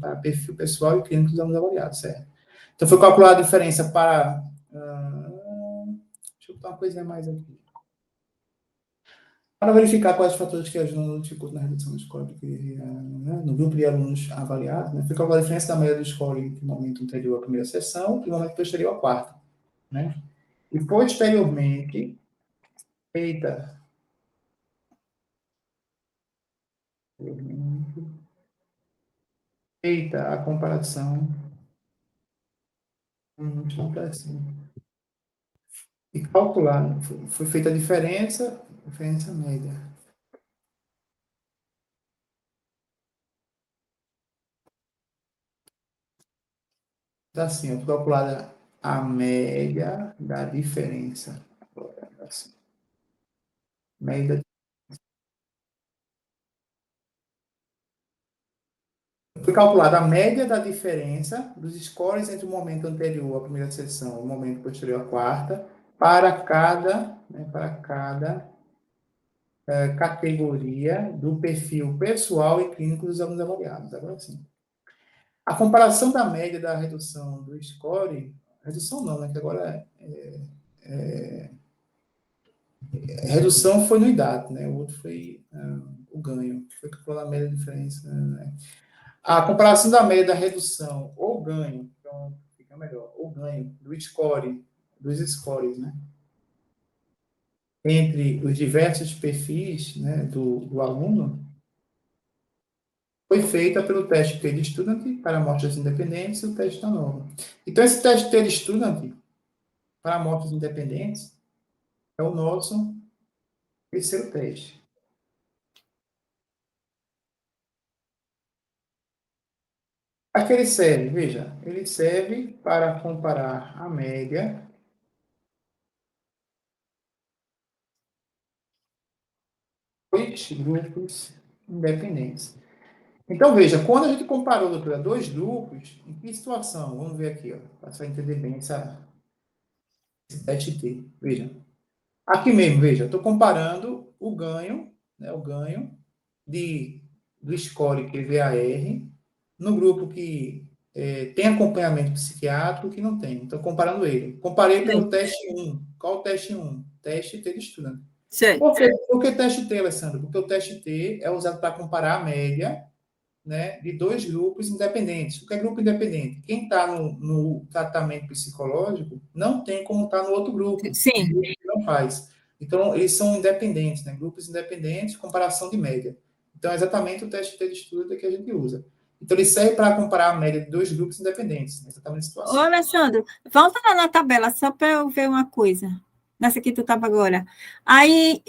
para perfil pessoal e clínico dos alunos avaliados, certo? Então, foi calculada a diferença para... deixa eu botar uma coisinha mais aqui. Para verificar quais os fatores que ajudam no dificultam na redução do score no grupo de alunos avaliados, né, fica a diferença da média do score entre o momento anterior à primeira sessão e o momento posterior à quarta. Né? E posteriormente, feita a comparação, e calcular, foi feita a diferença média. Então, assim, foi calculada a média da diferença. Assim, média. Foi calculada a média da diferença dos scores entre o momento anterior à primeira sessão e o momento posterior à quarta, para cada categoria do perfil pessoal e clínico dos alunos avaliados. Agora sim. A comparação da média da redução do score, redução não, né? Que agora redução foi no IDAT, né? O outro foi o ganho, que foi calcular a média da diferença. Né? A comparação da média da redução ou ganho, então fica melhor, ou ganho do score, dos scores, né? Entre os diversos perfis, né, do aluno, foi feita pelo teste TED Student para amostras independentes e o teste da nova. Então, esse teste TED Student para amostras independentes é o nosso terceiro teste. A que ele serve? Veja, ele serve para comparar a média dois grupos independentes. Então, veja, quando a gente comparou, doutora, dois grupos, em que situação? Vamos ver aqui, ó, para você entender bem esse teste T. Veja, aqui mesmo, veja, estou comparando o ganho, né, o ganho do score QVAR no grupo que tem acompanhamento psiquiátrico e que não tem. Estou comparando ele. Comparei pelo teste 1. Qual o teste 1? Teste T de estudante. Por que teste T, Alessandro? Porque o teste T é usado para comparar a média, né, de dois grupos independentes. O que é grupo independente? Quem está no tratamento psicológico não tem como estar no outro grupo. Sim. Não faz. Então, eles são independentes, né? Grupos independentes, comparação de média. Então, é exatamente o teste de estudo que a gente usa. Então, ele serve para comparar a média de dois grupos independentes, né? Exatamente a situação. Ô, Alessandro, volta lá na tabela, só para eu ver uma coisa. Nessa que tu estava agora. Aí,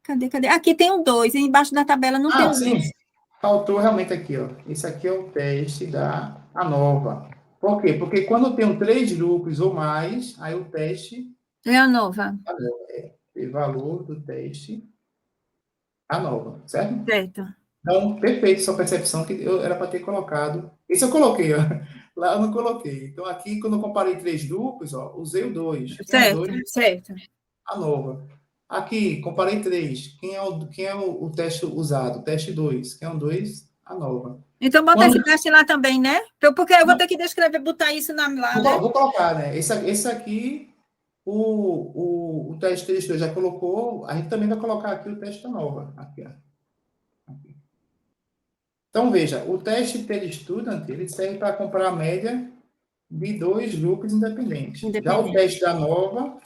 cadê? Aqui tem um 2, e embaixo da tabela não tem um 2. Faltou realmente aqui, ó. Esse aqui é o teste da ANOVA. Por quê? Porque quando tem 3 grupos ou mais, aí o teste... É a nova. O valor do teste ANOVA, certo? Certo. Então, perfeito sua percepção, que eu era para ter colocado. Esse eu coloquei, ó. Lá eu não coloquei. Então, aqui, quando eu comparei 3 grupos, ó, usei o 2. Certo. ANOVA. Aqui, comparei 3. Quem é o teste usado? Teste 2. Quem é o 2? ANOVA. Então, bota esse teste lá também, né? Porque eu vou ter que descrever, botar isso lá, né? Vou colocar, né? Esse aqui, o teste 2 já colocou. A gente também vai colocar aqui o teste ANOVA. Aqui, ó. Aqui. Então, veja, o teste TED Student, ele serve para comparar a média de dois grupos independentes. Já o teste da nova,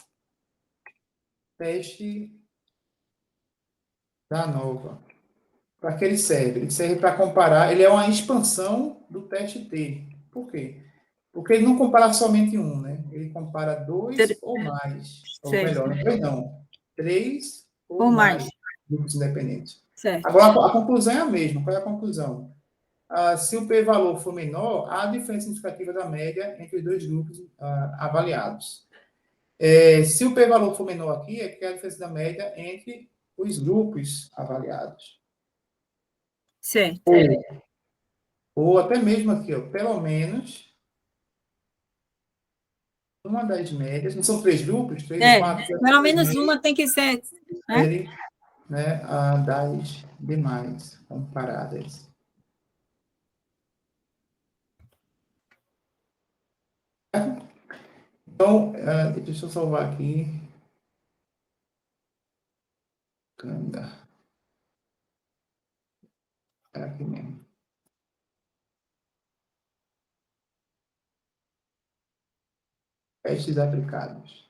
para que ele serve? Ele serve para comparar, ele é uma expansão do teste T. Por quê? Porque ele não compara somente um, né? Ele compara dois ou mais. Ou melhor, não. 3 ou mais grupos independentes. Certo. Agora, a conclusão é a mesma. Qual é a conclusão? Se o p-valor for menor, há diferença significativa da média entre os dois grupos avaliados. Se o p-valor for menor aqui, é que é a diferença da média entre os grupos avaliados. Certo. Ou até mesmo aqui, ó, pelo menos uma das médias, não são 3 grupos? 3 ou 4? Pelo menos uma tem que ser, né, das demais comparadas. Então, deixa eu salvar aqui. É aqui mesmo. Testes aplicados.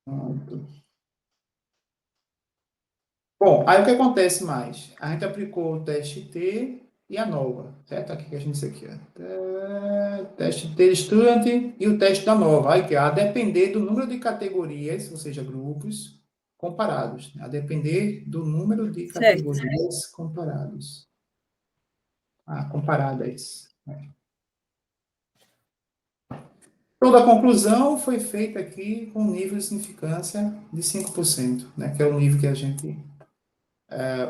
Pronto. Bom, aí o que acontece mais? A gente aplicou o teste T e a nova, certo? Aqui que a gente aqui, ó. Teste T estudante e o teste da nova. Aí que a depender do número de categorias, ou seja, grupos comparados, né? A depender do número de categorias comparados. Comparadas. Né? Toda a conclusão foi feita aqui com um nível de significância de 5%, né? Que é o nível que a gente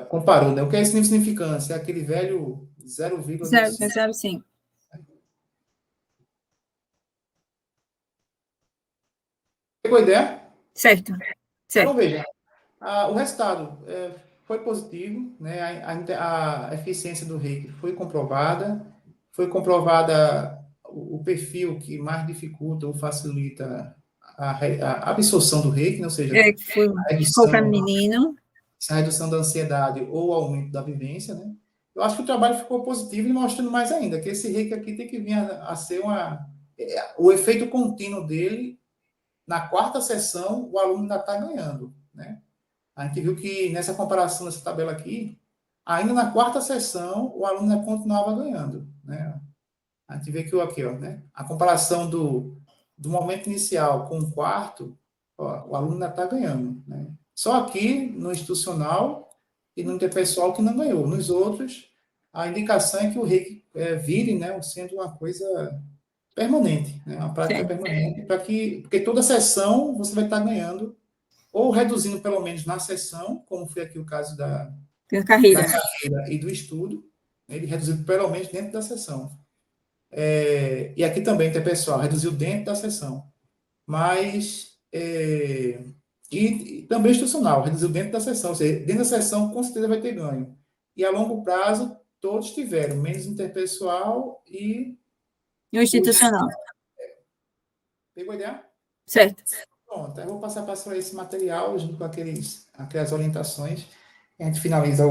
comparou, né? O que é esse nível de significância? É aquele velho 0,05. Pegou a ideia? Certo. Então, Certo. veja, o resultado foi positivo, né? A eficiência do reiki foi comprovada o perfil que mais dificulta ou facilita a absorção do reiki, né? Ou seja, Que foi, a ficou para redução, menino. a redução da ansiedade ou o aumento da vivência, né? Eu acho que o trabalho ficou positivo e mostrando mais ainda que esse reiki aqui tem que vir a ser o efeito contínuo dele. Na quarta sessão, o aluno ainda está ganhando, né? A gente viu que nessa comparação, nessa tabela aqui, ainda na quarta sessão, o aluno ainda continuava ganhando, né? A gente vê que aqui, ó, né? A comparação do momento inicial com o quarto, ó, o aluno ainda está ganhando, né? Só aqui, no institucional e no interpessoal, que não ganhou. Nos outros, a indicação é que o reiki vire, né, sendo uma coisa permanente, né? Uma prática Certo. permanente, porque toda sessão você vai estar ganhando ou reduzindo pelo menos na sessão, como foi aqui o caso da Carreira. carreira e do estudo, né, ele reduziu pelo menos dentro da sessão. E aqui também tem pessoal, reduziu dentro da sessão. Mas, e também institucional, reduziu dentro da sessão, ou seja, dentro da sessão com certeza vai ter ganho. E a longo prazo, todos tiveram, menos interpessoal e E o institucional. Pegou a ideia? Certo. Pronto, eu vou passar para esse material junto com aquelas orientações e a gente finaliza